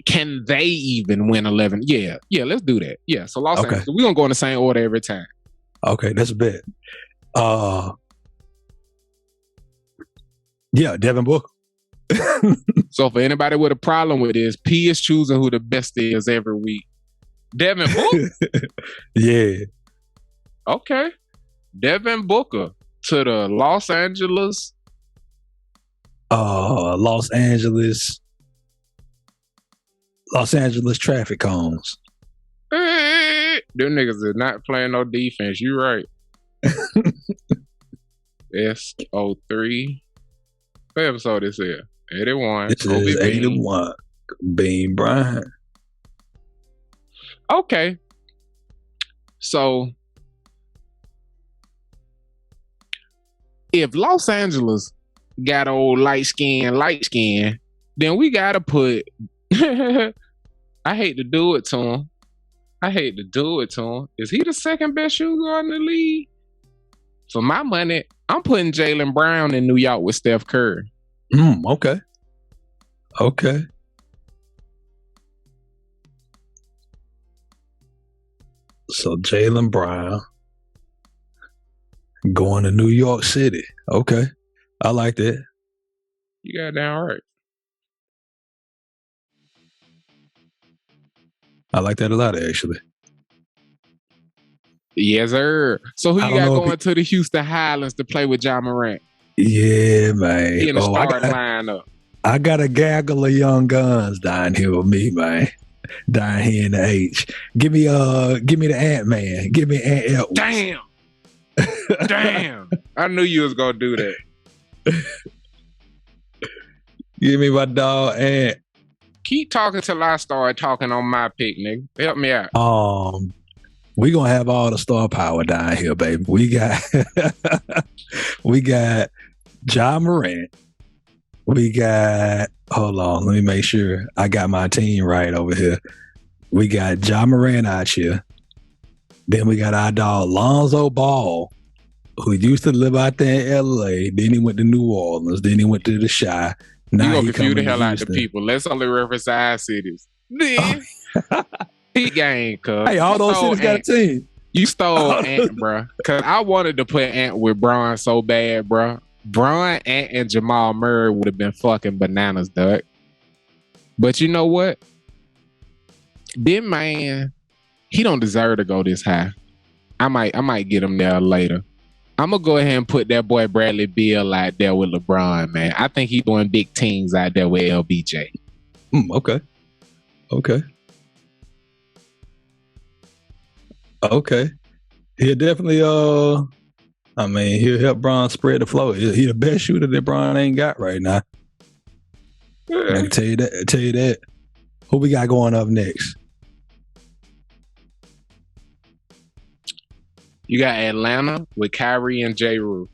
Speaker 3: Can they even win 11? Yeah, let's do that. Yeah, so Los Angeles, we're going to go in the same order every time.
Speaker 2: Okay, that's a bet. Yeah, Devin Booker.
Speaker 3: So for anybody with a problem with this, P is choosing who the best is every week. Devin Booker.
Speaker 2: Yeah.
Speaker 3: Okay. Devin Booker to the Los Angeles
Speaker 2: traffic cones.
Speaker 3: Them niggas is not playing no defense. You right. S03. What episode is here? 81.
Speaker 2: This is 81. Bean Bryant.
Speaker 3: Okay. So if Los Angeles got old light skin, then we gotta put I hate to do it to him. Is he the second best shooter in the league? For my money, I'm putting Jaylen Brown in New York with Steph Curry.
Speaker 2: Okay. So Jaylen Brown going to New York City. Okay. I like that.
Speaker 3: You got down right.
Speaker 2: I like that a lot, actually.
Speaker 3: Yes, sir. So who you got going to the Houston Highlands to play with Ja Morant?
Speaker 2: Yeah, man.
Speaker 3: He in the starting lineup.
Speaker 2: I got a gaggle of young guns down here with me, man. Down here in the H. Give me the Ant-Man. Give me Ant Edwards.
Speaker 3: Damn. I knew you was gonna do that.
Speaker 2: Give me my dog Ant.
Speaker 3: Keep talking till I start talking on my pick, nigga. Help me out.
Speaker 2: We gonna have all the star power down here, baby. We got Ja Morant. We got, hold on, let me make sure I got my team right over here. We got Ja Morant out here. Then we got our dog Lonzo Ball, who used to live out there in LA. Then he went to New Orleans. Then he went to the Chi. Now
Speaker 3: you gonna confuse the hell out of the people. Let's only reference our cities. Then he game, cuz.
Speaker 2: Hey, all those cities got a team.
Speaker 3: You stole Ant, bro. Cause I wanted to put Ant with Bron so bad, bro. Bron, Ant, and Jamal Murray would have been fucking bananas, dog. But you know what? This man, he don't deserve to go this high. I might get him there later. I'm gonna go ahead and put that boy Bradley Beal out there with LeBron, man. I think he's doing big teams out there with LBJ.
Speaker 2: Okay. He'll definitely he'll help Bron spread the flow. He the best shooter that Bron ain't got right now. Yeah. I can tell you that. Who we got going up next?
Speaker 3: You got Atlanta with Kyrie and J. Rue.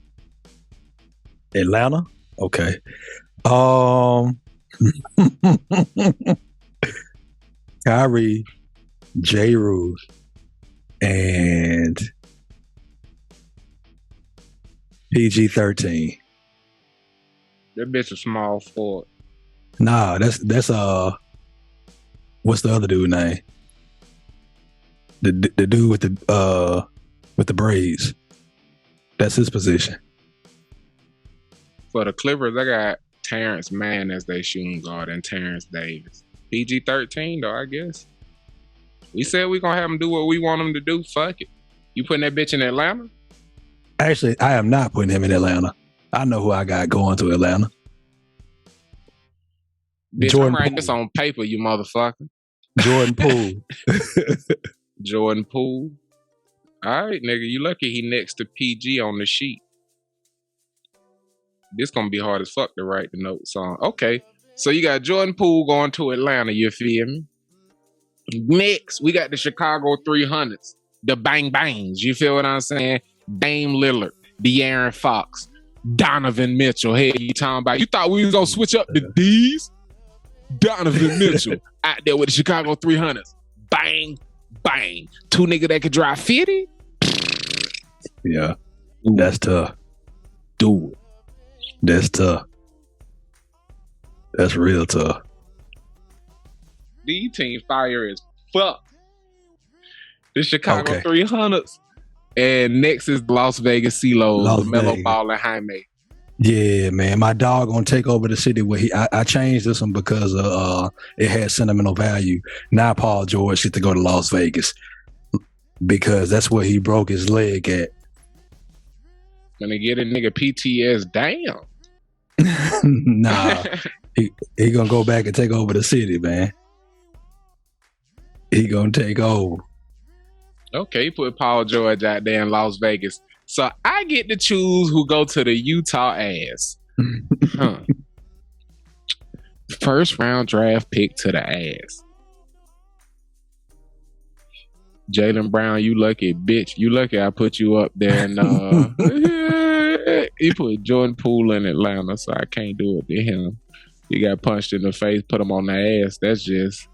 Speaker 2: Atlanta? Okay. Kyrie, J. Rue, and PG-13.
Speaker 3: That bitch a small forward.
Speaker 2: Nah, that's what's the other dude name? The dude with the braids. That's his position.
Speaker 3: For the Clippers, I got Terrence Mann as their shooting guard and Terrence Davis. PG-13 though, I guess. We said we gonna have him do what we want him to do. Fuck it. You putting that bitch in Atlanta?
Speaker 2: Actually, I am not putting him in Atlanta. I know who I got going to Atlanta.
Speaker 3: Bitch, Jordan I'm writing this on paper, you motherfucker.
Speaker 2: Jordan Poole.
Speaker 3: Jordan Poole. All right, nigga, you lucky he next to PG on the sheet. This gonna be hard as fuck to write the notes on. Okay, so you got Jordan Poole going to Atlanta, you feel me? Next, we got the Chicago 300s, the Bang Bangs. You feel what I'm saying? Dame Lillard, De'Aaron Fox, Donovan Mitchell. Hey, you talking about? You thought we was gonna switch up the D's? Donovan Mitchell out there with the Chicago 300s. Bang, bang. Two niggas that could drive 50?
Speaker 2: Yeah, that's tough.
Speaker 3: Do it.
Speaker 2: That's tough. That's real tough.
Speaker 3: These teams fire as fuck. The Chicago 300s. And next is Las Vegas C.O.D, Melo Ball and Jaime.
Speaker 2: Yeah, man. My dog gonna take over the city where I changed this one because it had sentimental value. Now Paul George get to go to Las Vegas because that's where he broke his leg at.
Speaker 3: Gonna get a nigga PTS down.
Speaker 2: Nah. he gonna go back and take over the city, man. He gonna take over.
Speaker 3: Okay, he put Paul George out there in Las Vegas. So I get to choose who go to the Utah ass. First round draft pick to the ass. Jaylen Brown, you lucky bitch. You lucky I put you up there. And he put Jordan Poole in Atlanta, so I can't do it to him. He got punched in the face, put him on the ass. That's just...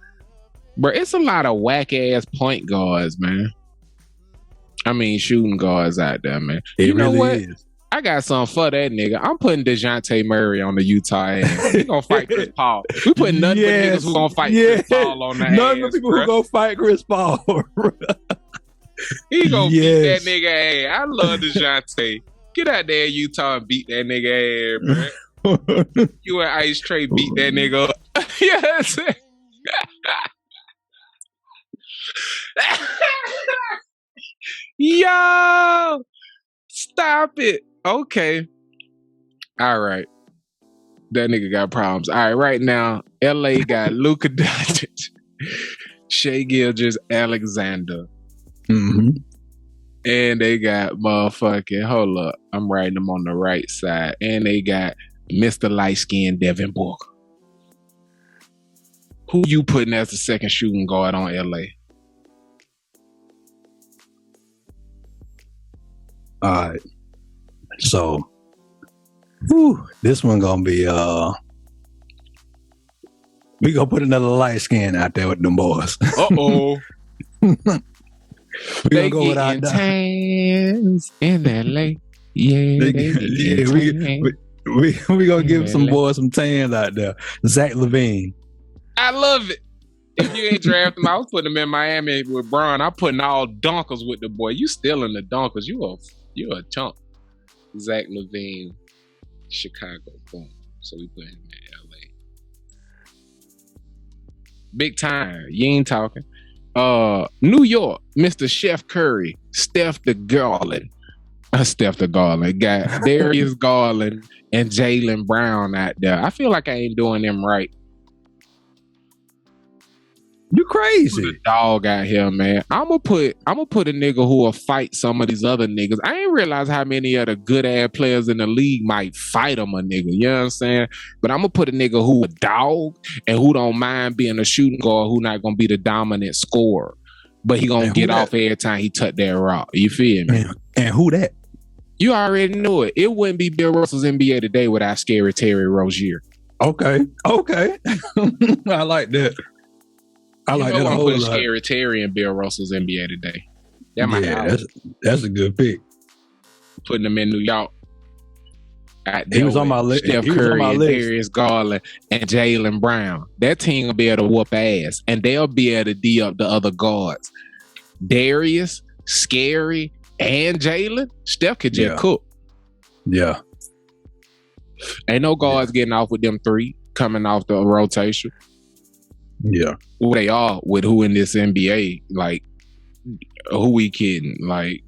Speaker 3: Bro, it's a lot of whack-ass point guards, man. I mean, shooting guards out there, man.
Speaker 2: It
Speaker 3: you know
Speaker 2: really
Speaker 3: what?
Speaker 2: is.
Speaker 3: I got something for that nigga. I'm putting DeJounte Murray on the Utah ass. He gonna fight Chris Paul. We putting nothing but niggas who gonna fight Chris Paul on the ass.
Speaker 2: None of the people who gonna fight Chris Paul.
Speaker 3: He gonna beat that nigga ass. I love DeJounte. Get out there, Utah, and beat that nigga ass, bro. You and Ice Tray beat that nigga up. Yes. Yo, stop it. Okay. All right. That nigga got problems. All right, right now, LA got Luka Doncic, Shai Gilgeous-Alexander.
Speaker 2: Mm-hmm.
Speaker 3: And they got motherfucking, hold up, I'm writing them on the right side. And they got Mr. Light-Skinned Devin Booker. Who you putting as the second shooting guard on LA?
Speaker 2: All right. So, this one gonna be we gonna put another light skin out there with them boys.
Speaker 3: Uh-oh.
Speaker 2: We
Speaker 3: They
Speaker 2: gonna go with our
Speaker 3: getting tans in LA. Yeah,
Speaker 2: we gonna give some boys some tans out there. Zach LaVine.
Speaker 3: I love it. If you ain't draft him, I was putting him in Miami with Bron. I'm putting all dunkers with the boy. You still in the dunkers. You a chump. Zach LaVine, Chicago. Boom. So we put him in LA. Big time. You ain't talking. New York, Mr. Chef Curry, Steph the Garland. Got Darius Garland and Jaylen Brown out there. I feel like I ain't doing them right.
Speaker 2: You crazy.
Speaker 3: Put a dog out here, man. I'm gonna put a nigga who will fight some of these other niggas. I ain't realize how many of the good ass players in the league might fight him, a nigga. You know what I'm saying? But I'm gonna put a nigga who a dog and who don't mind being a shooting guard, who not gonna be the dominant scorer, but he gonna get off every time he touch that rock. You feel me?
Speaker 2: And who that?
Speaker 3: You already knew it. It wouldn't be Bill Russell's NBA today without Scary Terry Rozier.
Speaker 2: Okay. I like that. I like that a whole lot.
Speaker 3: Scary Terry and Bill Russell's NBA today.
Speaker 2: That's a good pick.
Speaker 3: Putting them in New York.
Speaker 2: He was on my list.
Speaker 3: Steph Curry and Darius Garland and Jaylen Brown. That team will be able to whoop ass, and they'll be able to D up the other guards. Darius, Scary, and Jaylen. Steph could just cook.
Speaker 2: Yeah.
Speaker 3: Ain't no guards getting off with them three coming off the rotation.
Speaker 2: Yeah.
Speaker 3: Who they are with who in this NBA? Like, who we kidding? Like,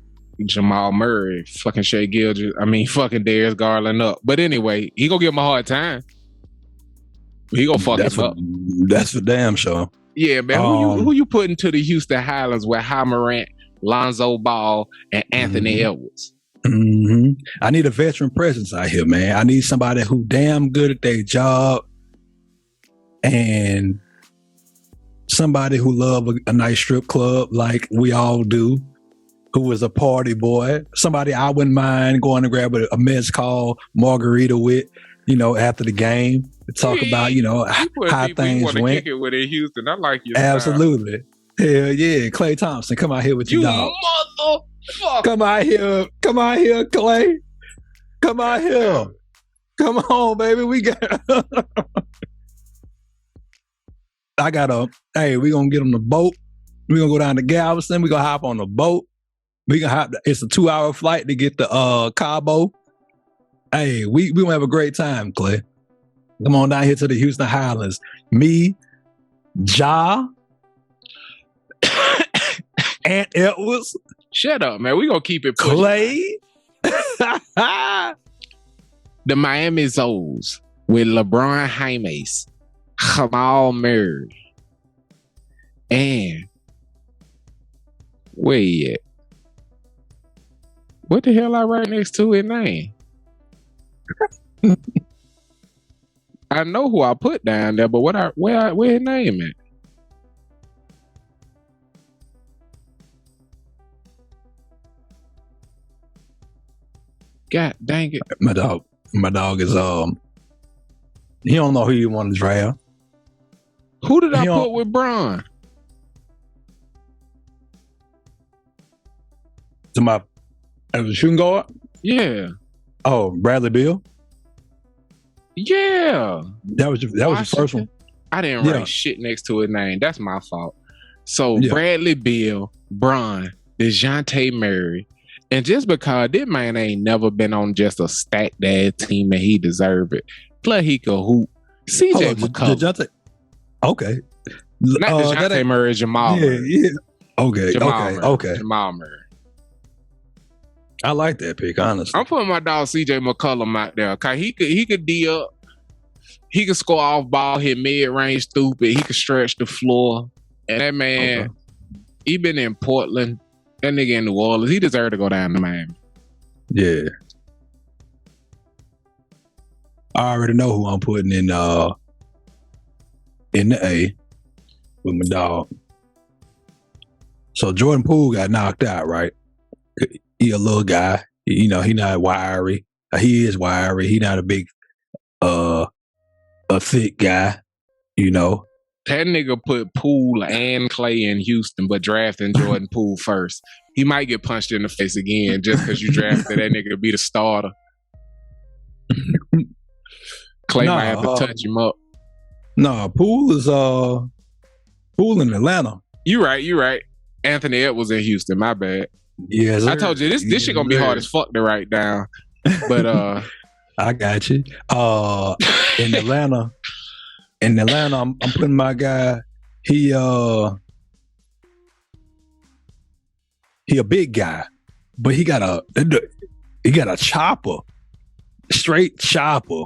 Speaker 3: Jamal Murray, fucking Shai Gilgeous, fucking Darius Garland up. But anyway, he gonna give him a hard time. He gonna fuck him up.
Speaker 2: That's for damn sure.
Speaker 3: Yeah, man. Who you putting to the Houston Highlands with Ja Morant, Lonzo Ball, and Anthony Edwards?
Speaker 2: Mm-hmm. I need a veteran presence out here, man. I need somebody who damn good at their job and somebody who love a nice strip club like we all do, who is a party boy. Somebody I wouldn't mind going to grab a mezcal margarita with, after the game to talk about, how things went.
Speaker 3: Kick it with in Houston. I like you.
Speaker 2: Absolutely. Hell yeah. Klay Thompson, come out here with your dog.
Speaker 3: Motherfucker.
Speaker 2: Come out here, Klay. Come out here. Come on, baby. We got we gonna get on the boat. We gonna go down to Galveston. We gonna hop on the boat. It's a 2-hour flight to get to Cabo. Hey, we gonna have a great time, Clay. Come on down here to the Houston Highlands. Me, Ja, Ant Edwards.
Speaker 3: Shut up, man. We gonna keep it pushing.
Speaker 2: Clay.
Speaker 3: The Miami Zoes with LeBron James, Jamal Murray, and where he at? What the hell I write next to his name? I know who I put down there, but where his name at? God dang it.
Speaker 2: My dog is he don't know who you want to draft.
Speaker 3: Who did I put with Bron?
Speaker 2: To my shooting guard?
Speaker 3: Yeah.
Speaker 2: Oh, Bradley Beal?
Speaker 3: Yeah.
Speaker 2: That was your first one.
Speaker 3: I didn't write shit next to his name. That's my fault. So Bradley Beal, Bron, DeJounte Murray, and just because this man ain't never been on just a stacked ass team and he deserve it. Plus he could hoop. CJ McCollum.
Speaker 2: Okay.
Speaker 3: Not DeJounte Murray, Jamal Murray.
Speaker 2: Yeah. Okay.
Speaker 3: Jamal Murray.
Speaker 2: I like that pick, honestly.
Speaker 3: I'm putting my dog CJ McCollum out there. Cause he could D up. He could score off ball, hit mid-range stupid. He could stretch the floor. And that man, he been in Portland. That nigga in New Orleans. He deserved to go down to Miami.
Speaker 2: Yeah. I already know who I'm putting in the A with my dog. So Jordan Poole got knocked out, right? He a little guy. He not wiry. He is wiry. He not a big a thick guy,
Speaker 3: That nigga put Poole and Clay in Houston, but drafting Jordan Poole first. He might get punched in the face again just because you drafted that nigga to be the starter. Clay might have to touch him up.
Speaker 2: No, Poole is Poole in Atlanta.
Speaker 3: You right. Anthony Edwards in Houston. My bad.
Speaker 2: Yes,
Speaker 3: I told you this shit gonna be hard as fuck to write down. But
Speaker 2: I got you. In Atlanta, I'm putting my guy. He a big guy, but he got a chopper, straight chopper,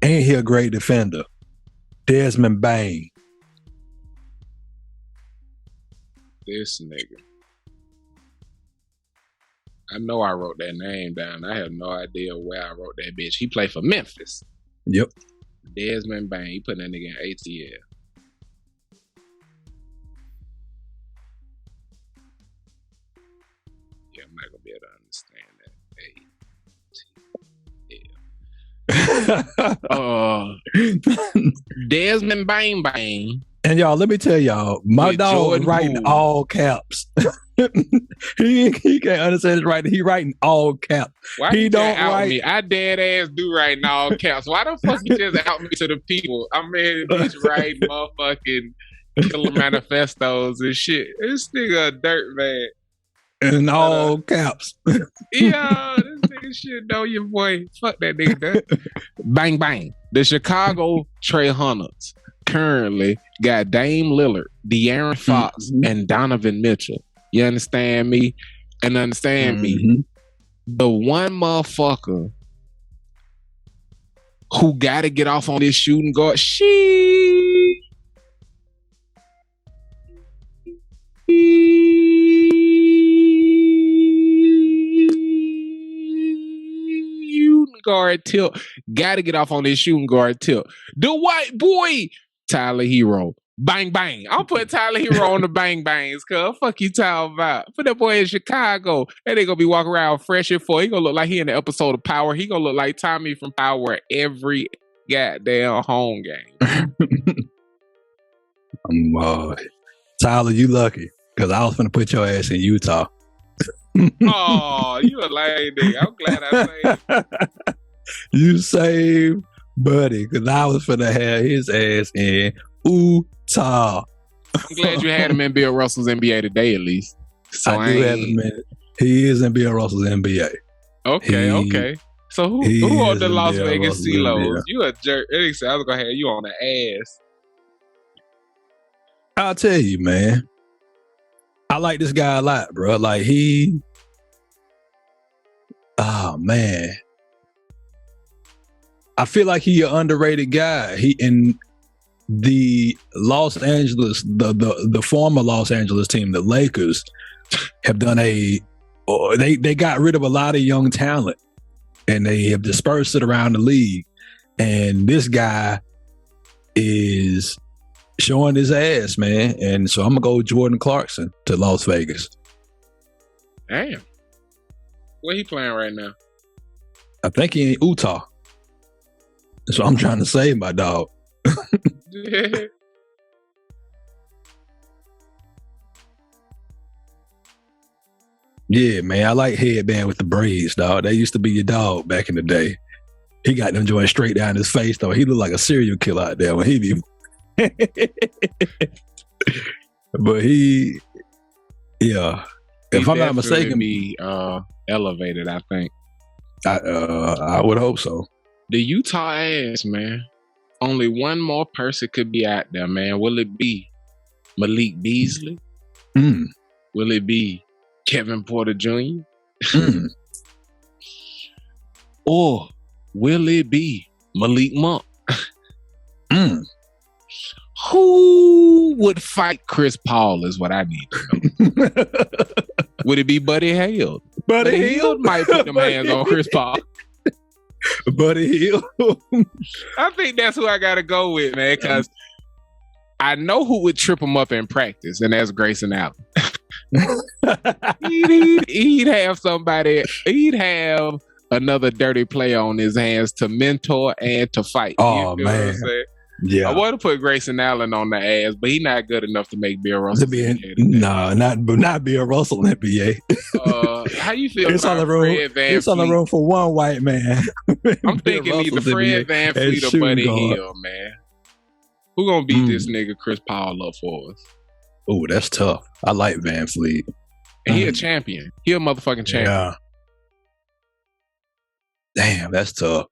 Speaker 2: and he a great defender. Desmond Bain.
Speaker 3: This nigga. I know I wrote that name down. I have no idea where I wrote that bitch. He played for Memphis.
Speaker 2: Yep.
Speaker 3: Desmond Bain. He put that nigga in ATL. Yeah, I'm not gonna be able to understand that. Desmond Bain.
Speaker 2: And y'all, let me tell y'all, my dog is writing all caps. he can't understand it right. He writing all caps.
Speaker 3: Why he don't write me? I dead ass do writing all caps. Why the fuck you just out me to the people? I'm in bitch writing motherfucking killer manifestos and shit. This nigga a dirt man.
Speaker 2: In all caps.
Speaker 3: Yeah, this nigga should know your boy. Fuck that nigga. Bang bang. The Chicago Trey Hunters currently got Dame Lillard, De'Aaron Fox, and Donovan Mitchell. You understand me? And understand me. The one motherfucker who got to get off on this shooting guard, shooting guard tilt. Got to get off on this shooting guard tilt. The white boy, Tyler Hero. Bang bang. I'm putting Tyler Hero on the bang bangs, cuz fuck you talking about. Put that boy in Chicago. And they gonna be walking around fresh and full. He gonna look like he in the episode of Power. He gonna look like Tommy from Power every goddamn home game.
Speaker 2: Tyler, you lucky. Cause I was finna put your ass in Utah.
Speaker 3: Oh, you a lame nigga. I'm glad I saved.
Speaker 2: You saved buddy, cause I was finna have his ass in Utah.
Speaker 3: I'm glad you had him in Bill Russell's NBA today, at least. So
Speaker 2: I do have him in. He is in Bill Russell's NBA.
Speaker 3: Okay. So who on the Las Vegas CeeLos? You a jerk. Eric said I was gonna have you on the ass.
Speaker 2: I'll tell you, man. I like this guy a lot, bro. Like oh man. I feel like he an underrated guy. He in the Los Angeles, the former Los Angeles team, the Lakers, have done they got rid of a lot of young talent and they have dispersed it around the league. And this guy is showing his ass, man. And so I'm gonna go with Jordan Clarkson to Las Vegas.
Speaker 3: Damn. Where he playing right now?
Speaker 2: I think he in Utah. So I'm trying to save my dog. Yeah, man. I like headband with the braids, dog. That used to be your dog back in the day. He got them joints straight down his face, though. He looked like a serial killer out there when he be. But yeah. If I'm not mistaken,
Speaker 3: be elevated. I think.
Speaker 2: I would hope so.
Speaker 3: The Utah ass, man. Only one more person could be out there, man. Will it be Malik Beasley? Will it be Kevin Porter Jr.? Or will it be Malik Monk? Who would fight Chris Paul is what I need to know. Would it be Buddy Hield? Buddy Hield might put them hands on Chris Paul.
Speaker 2: Buddy Hield.
Speaker 3: I think that's who I gotta go with, man, because I know who would trip him up in practice, and that's Grayson Allen. he'd have somebody, he'd have another dirty player on his hands to mentor and to fight.
Speaker 2: Oh, man. What I'm saying? Yeah.
Speaker 3: I want to put Grayson Allen on the ass, but he's not good enough to make Bill Russell.
Speaker 2: Not Bill Russell in NBA.
Speaker 3: How you feel
Speaker 2: it's
Speaker 3: about Fred Van
Speaker 2: It's on the room for one white man.
Speaker 3: I'm thinking either Fred Van Fleet or Buddy Hield, man. Who gonna beat this nigga Chris Paul up for us?
Speaker 2: Oh, that's tough. I like Van Fleet.
Speaker 3: And he a champion. He a motherfucking champion. Yeah.
Speaker 2: Damn, that's tough.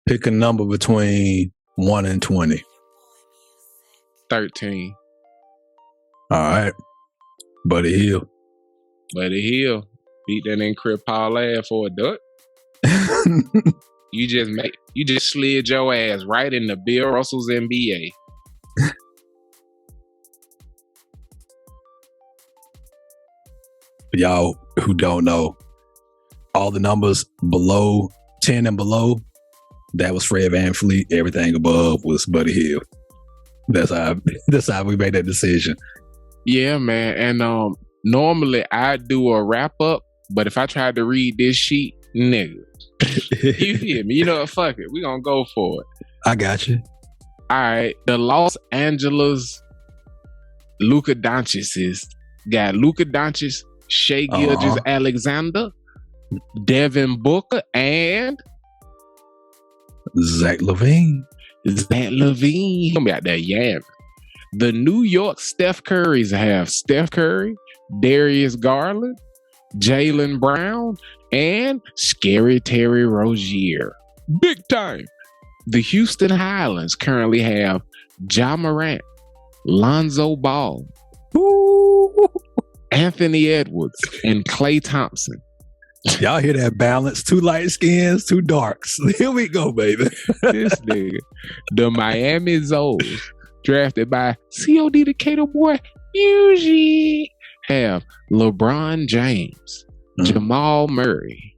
Speaker 2: Pick a number between 1 and 20.
Speaker 3: 13.
Speaker 2: All right. Buddy Hield.
Speaker 3: Buddy Hield. Beat that in Chris Paul ass for a duck. You just slid your ass right into Bill Russell's NBA.
Speaker 2: Y'all who don't know, all the numbers below 10 and below, that was Fred Van Fleet. Everything above was Buddy Hield. That's how we made that decision.
Speaker 3: Yeah, man. And normally I do a wrap up, but if I tried to read this sheet, nigga, you hear me? You know what? Fuck it. We gonna go for it.
Speaker 2: I got you.
Speaker 3: All right. The Los Angeles Luka Doncic's got Luka Doncic, Shai Gilgeous-Alexander, Devin Booker, and
Speaker 2: Zach LaVine.
Speaker 3: He gonna be out there yamming. The New York Steph Currys have Steph Curry, Darius Garland, Jaylen Brown, and Scary Terry Rozier. Big time. The Houston Highlands currently have Ja Morant, Lonzo Ball, Anthony Edwards, and Klay Thompson.
Speaker 2: Y'all hear that balance? 2 light skins, 2 darks. Here we go, baby.
Speaker 3: This nigga. The Miami Zoes, drafted by C.O.D. Decatur boy, usually have LeBron James, Jamal Murray,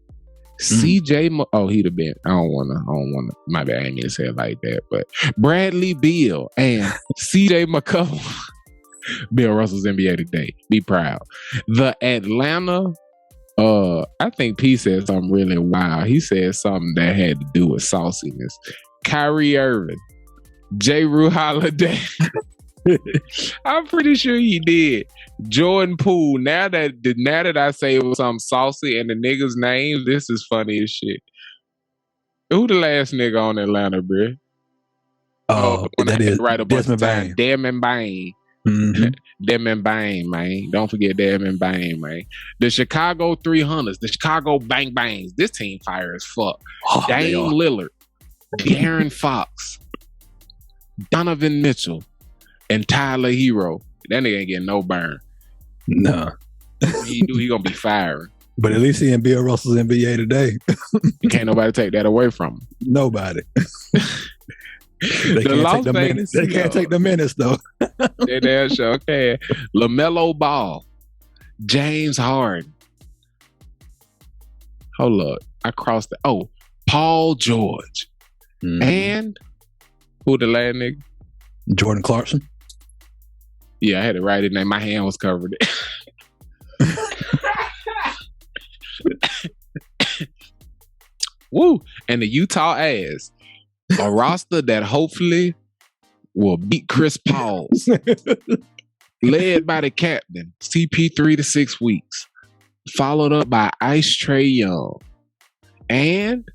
Speaker 3: CJ. He'd have been. I don't wanna. My bad. I didn't mean to say it like that. But Bradley Beal and CJ McCollum. Bill Russell's NBA today. Be proud. The Atlanta. I think P said something really wild. He said something that had to do with sauciness. Kyrie Irving, J. Rue Holiday. I'm pretty sure he did. Jordan Poole. Now that I say it was something saucy and the niggas' names, this is funny as shit. Who the last nigga on Atlanta, bro?
Speaker 2: That is
Speaker 3: right about
Speaker 2: Desmond Bain.
Speaker 3: Desmond Bain.
Speaker 2: Mm-hmm.
Speaker 3: Them and Bang, man. Don't forget them and Bang, man. The Chicago 300s, the Chicago Bang Bangs. This team fire as fuck. Dame Lillard, De'Aaron Fox, Donovan Mitchell, and Tyler Hero. That nigga ain't getting no burn.
Speaker 2: No.
Speaker 3: He gonna be firing.
Speaker 2: But at least he in Bill Russell's NBA today.
Speaker 3: Can't nobody take that away from him.
Speaker 2: Nobody. They can't take the minutes though.
Speaker 3: They damn sure can. LaMelo Ball, James Harden. Hold up, I crossed the. Oh, Paul George, and who the last nigga?
Speaker 2: Jordan Clarkson.
Speaker 3: Yeah, I had to write it name. My hand was covered. Woo! And the Utah Ass, a roster that hopefully will beat Chris Paul's, led by the captain, CP3 to 6 weeks, followed up by Ice Trae Young, and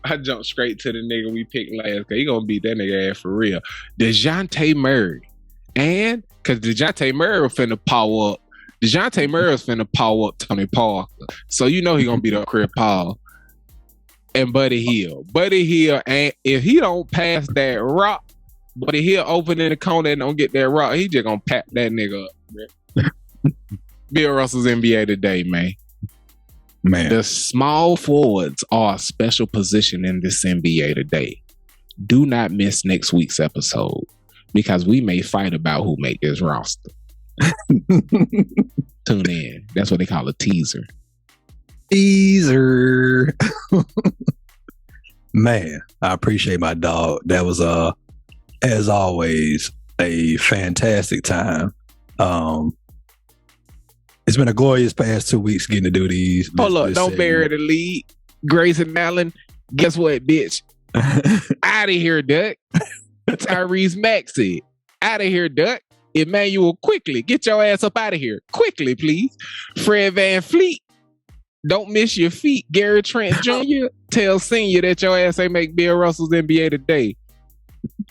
Speaker 3: I jumped straight to the nigga we picked last because he gonna beat that nigga ass for real. DeJounte Murray, and because DeJounte Murray was finna power up. DeJounte Murray was finna power up Tony Parker. So you know he gonna beat up Chris Paul. And Buddy Hield. Buddy Hield, and if he don't pass that rock, Buddy Hield open in the corner and don't get that rock, he just gonna pat that nigga up. Bill Russell's NBA today, man. The small forwards are a special position in this NBA today. Do not miss next week's episode because we may fight about who make this roster. Tune in. That's what they call a teaser.
Speaker 2: Teaser. Man, I appreciate my dog. That was as always a fantastic time. It's been a glorious past 2 weeks getting to do these.
Speaker 3: Hold up, don't bury the lead. Grayson Allen, guess what, bitch? Out of here, Duck. Tyrese Maxey, out of here, Duck. Emmanuel, quickly, get your ass up out of here. Quickly, please. Fred VanVleet, don't miss your feet. Gary Trent Jr., tell Senior that your ass ain't make Bill Russell's NBA today.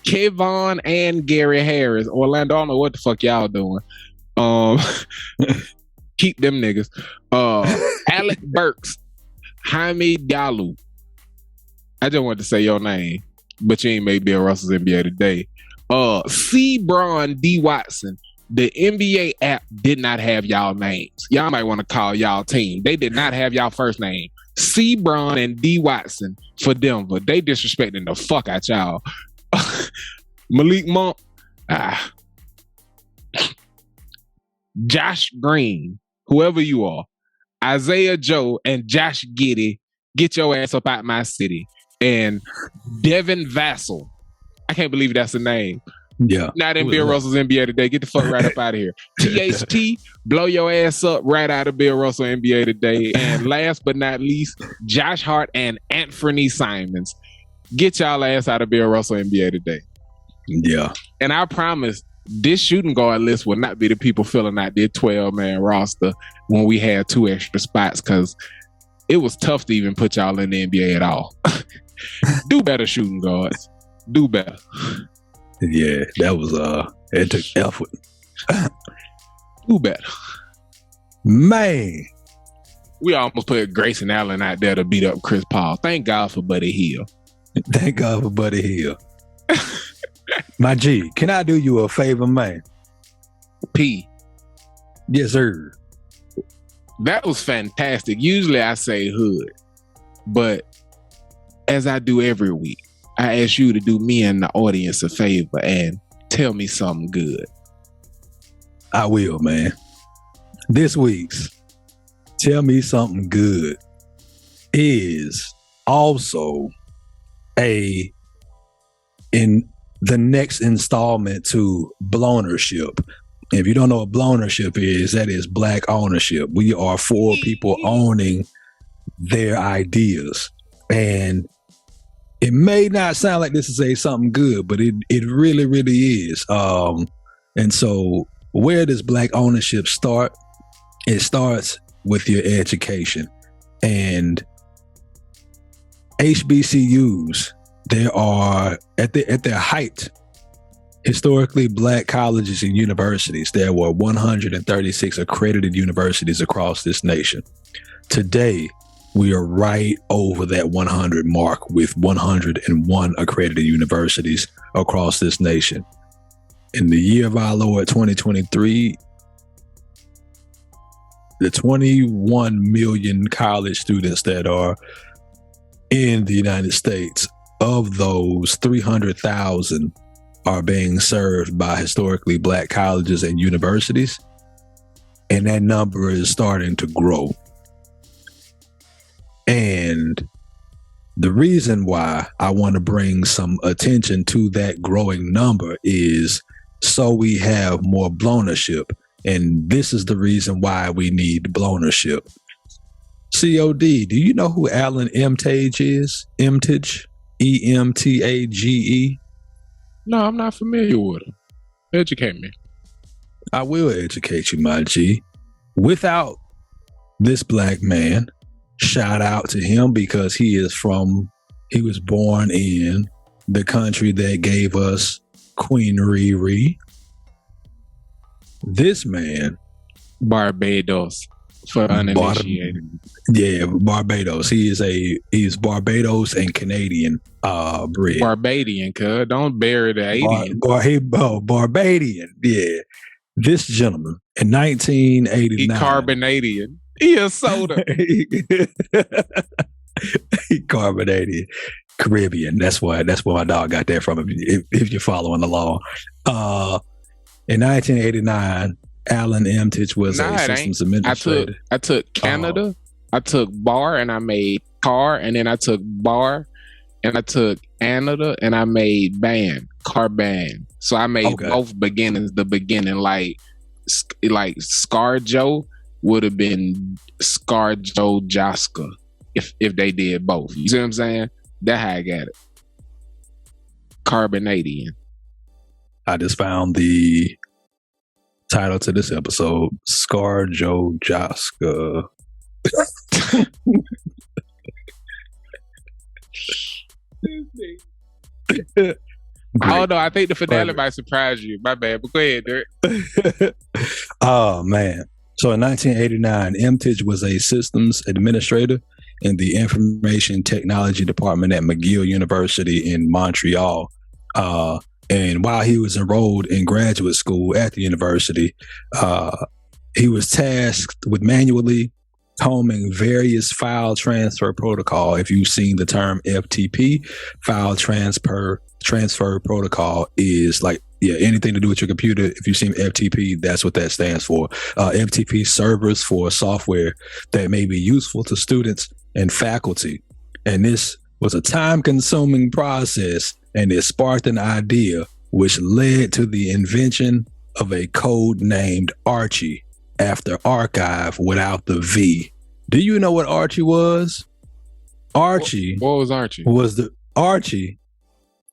Speaker 3: Kevon and Gary Harris. Orlando, I don't know what the fuck y'all doing. Keep them niggas. Alec Burks, Jaime Dalu. I just wanted to say your name, but you ain't made Bill Russell's NBA today. C. Bron D. Watson. The NBA app did not have y'all names. Y'all might want to call y'all team. They did not have y'all first name. C. Bron and D. Watson for Denver. They disrespecting the fuck out y'all. Malik Monk. Josh Green. Whoever you are. Isaiah Joe and Josh Giddey. Get your ass up out my city. And Devin Vassell. I can't believe that's the name.
Speaker 2: Yeah.
Speaker 3: Not in Bill Russell's NBA today. Get the fuck right up out of here. THT, blow your ass up right out of Bill Russell NBA today. And last but not least, Josh Hart and Anthony Simons. Get y'all ass out of Bill Russell NBA today.
Speaker 2: Yeah.
Speaker 3: And I promise this shooting guard list will not be the people filling out their 12-man roster when we had 2 extra spots because it was tough to even put y'all in the NBA at all. Do better, shooting guards. Do better.
Speaker 2: Yeah, that was it took effort.
Speaker 3: Do better.
Speaker 2: Man.
Speaker 3: We almost put Grayson Allen out there to beat up Chris Paul. Thank God for Buddy Hield.
Speaker 2: Thank God for Buddy Hield. My G, can I do you a favor, man?
Speaker 3: P.
Speaker 2: Yes, sir.
Speaker 3: That was fantastic. Usually I say hood, but as I do every week, I ask you to do me and the audience a favor and tell me something good.
Speaker 2: I will, man. This week's Tell Me Something Good is also in the next installment to Blownership. If you don't know what Blownership is, that is Black ownership. We are 4 people owning their ideas. And it may not sound like this is something good, but it really, really is. And so where does Black ownership start? It starts with your education. And HBCUs, there are, at their height, historically black colleges and universities. There were 136 accredited universities across this nation. Today, we are right over that 100 mark with 101 accredited universities across this nation. In the year of our Lord 2023, the 21 million college students that are in the United States, of those 300,000 are being served by historically black colleges and universities. And that number is starting to grow. And the reason why I want to bring some attention to that growing number is so we have more Blownership. And this is the reason why we need Blownership. C.O.D, do you know who Alan Emtage is? Emtage? E-M-T-A-G-E?
Speaker 3: No, I'm not familiar with him. Educate me.
Speaker 2: I will educate you, my G. Without this black man, shout out to him because he was born in the country that gave us Queen Riri. This man,
Speaker 3: Barbados for uninitiated.
Speaker 2: Barbados. He's Barbados and Canadian bred.
Speaker 3: Barbadian, cuz don't bury the 80s.
Speaker 2: Barbadian, yeah. This gentleman in 1989.
Speaker 3: He Carbonadian. He a soda.
Speaker 2: He Carbonadian. Caribbean. That's where my dog got that from, if you're following along. In 1989, Alan Emtage was a systems administrator.
Speaker 3: I took Canada, I took bar and I made car, and then I took bar and I took Canada and I made band, Carban. So I made both beginnings. The beginning, like ScarJo would have been ScarJo Jaska if they did both. You see what I'm saying? That's how I got it. Carbonadian.
Speaker 2: I just found the title to this episode, ScarJo Jaska.
Speaker 3: Oh no, I think the finale might surprise you. My bad, but go ahead, Derek.
Speaker 2: Oh man. So in 1989, Emtage was a systems administrator in the information technology department at McGill University in Montreal. And while he was enrolled in graduate school at the university, he was tasked with manually combing various file transfer protocol. If you've seen the term FTP, file transfer protocol is like, anything to do with your computer. If you've seen FTP, that's what that stands for. FTP servers for software that may be useful to students and faculty. And this was a time-consuming process, and it sparked an idea which led to the invention of a code named Archie, after archive without the V. Do you know what Archie was? Archie.
Speaker 3: What was Archie?
Speaker 2: Was the Archie.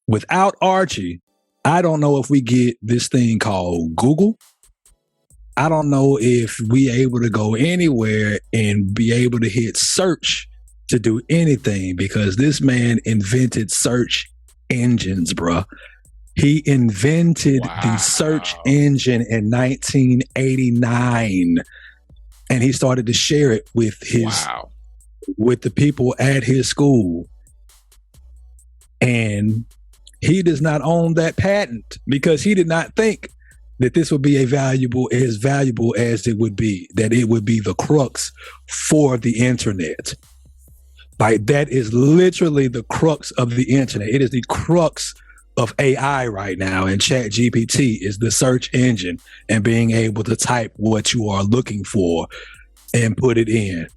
Speaker 2: Without Archie, I don't know if we get this thing called Google. I don't know if we able to go anywhere and be able to hit search to do anything, because this man invented search engines, bruh. He invented the search engine in 1989, and he started to share it with with the people at his school. And he does not own that patent because he did not think that this would be as valuable as it would be, that it would be the crux for the internet. Like, that is literally the crux of the internet. It is the crux of AI right now, and ChatGPT is the search engine and being able to type what you are looking for and put it in.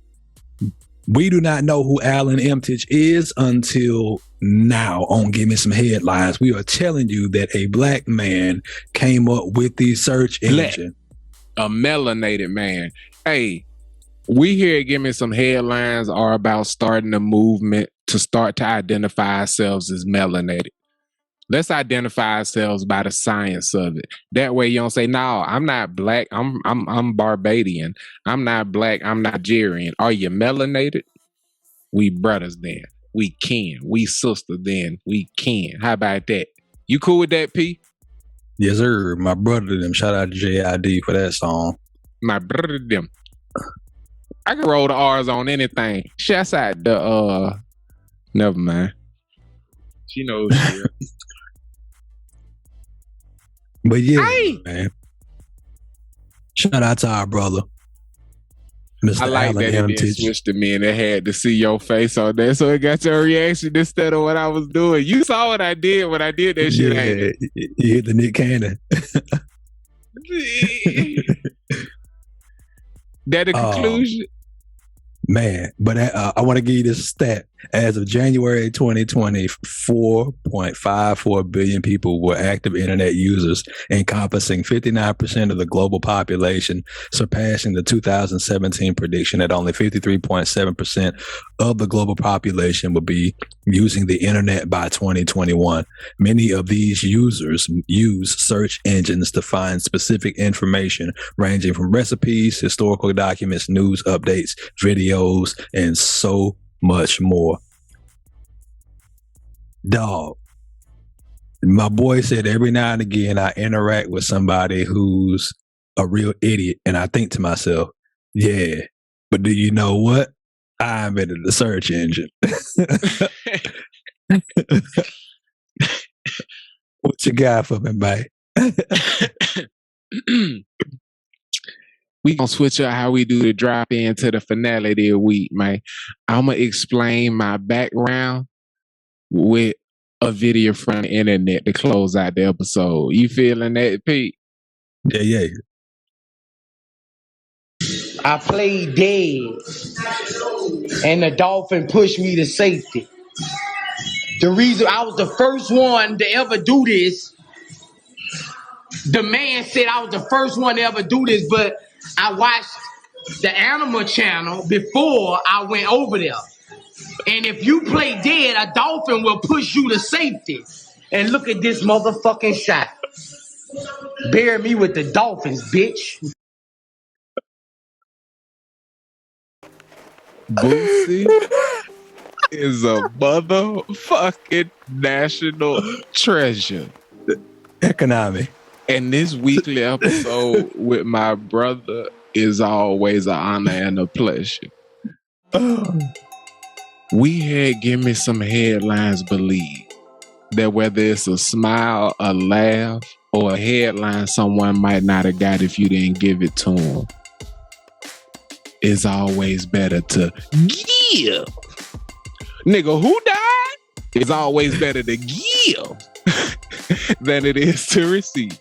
Speaker 2: We do not know who Alan Emtage is until now on Give Me Some Headlines. We are telling you that a black man came up with the search engine.
Speaker 3: A melanated man. Hey, we here at Give Me Some Headlines are about starting a movement to start to identify ourselves as melanated. Let's identify ourselves by the science of it. That way you don't say, no, I'm not black, I'm Barbadian. I'm not black, I'm Nigerian. Are you melanated? We brothers then. We can. We sister then. We can. How about that? You cool with that, P?
Speaker 2: Yes, sir. My brother them. Shout out to J.I.D. for that song.
Speaker 3: My brother them. I can roll the R's on anything. Shouts out the never mind. She knows she
Speaker 2: But yeah, man. Shout out to our brother, Mr.
Speaker 3: I like
Speaker 2: Allen
Speaker 3: that it didn't switch to me and it had to see your face on there, so it got your reaction instead of what I was doing. You saw what I did when I did that shit.
Speaker 2: Yeah, you hit the Nick Cannon.
Speaker 3: That the conclusion?
Speaker 2: Man, but I want to give you this stat. As of January 2020, 4.54 billion people were active internet users, encompassing 59% of the global population, surpassing the 2017 prediction that only 53.7% of the global population would be using the internet by 2021. Many of these users use search engines to find specific information, ranging from recipes, historical documents, news updates, videos, and so much more. Dog, my boy said every now and again I interact with somebody who's a real idiot, and I think to myself, yeah, but do you know what? I invented the search engine. What you got for me, man?
Speaker 3: We gonna switch up how we do the drop in to the finale of the week, man. I'm gonna explain my background with a video from the internet to close out the episode. You feeling that, Pete?
Speaker 2: Yeah.
Speaker 6: I played dead, and the Dolphin pushed me to safety. The reason I was the first one to ever do this, the man said I was the first one to ever do this, but I watched the Animal Channel before I went over there. And if you play dead, a dolphin will push you to safety. And look at this motherfucking shot. Bury me with the Dolphins, bitch.
Speaker 3: Boosie is a motherfucking national treasure.
Speaker 2: Economic.
Speaker 3: And this weekly episode with my brother is always an honor and a pleasure. We had Give Me Some Headlines believe that whether it's a smile, a laugh, or a headline someone might not have got if you didn't give it to them, it's always better to give. Nigga, who died? It's always better to give than it is to receive.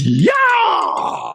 Speaker 2: Yeah!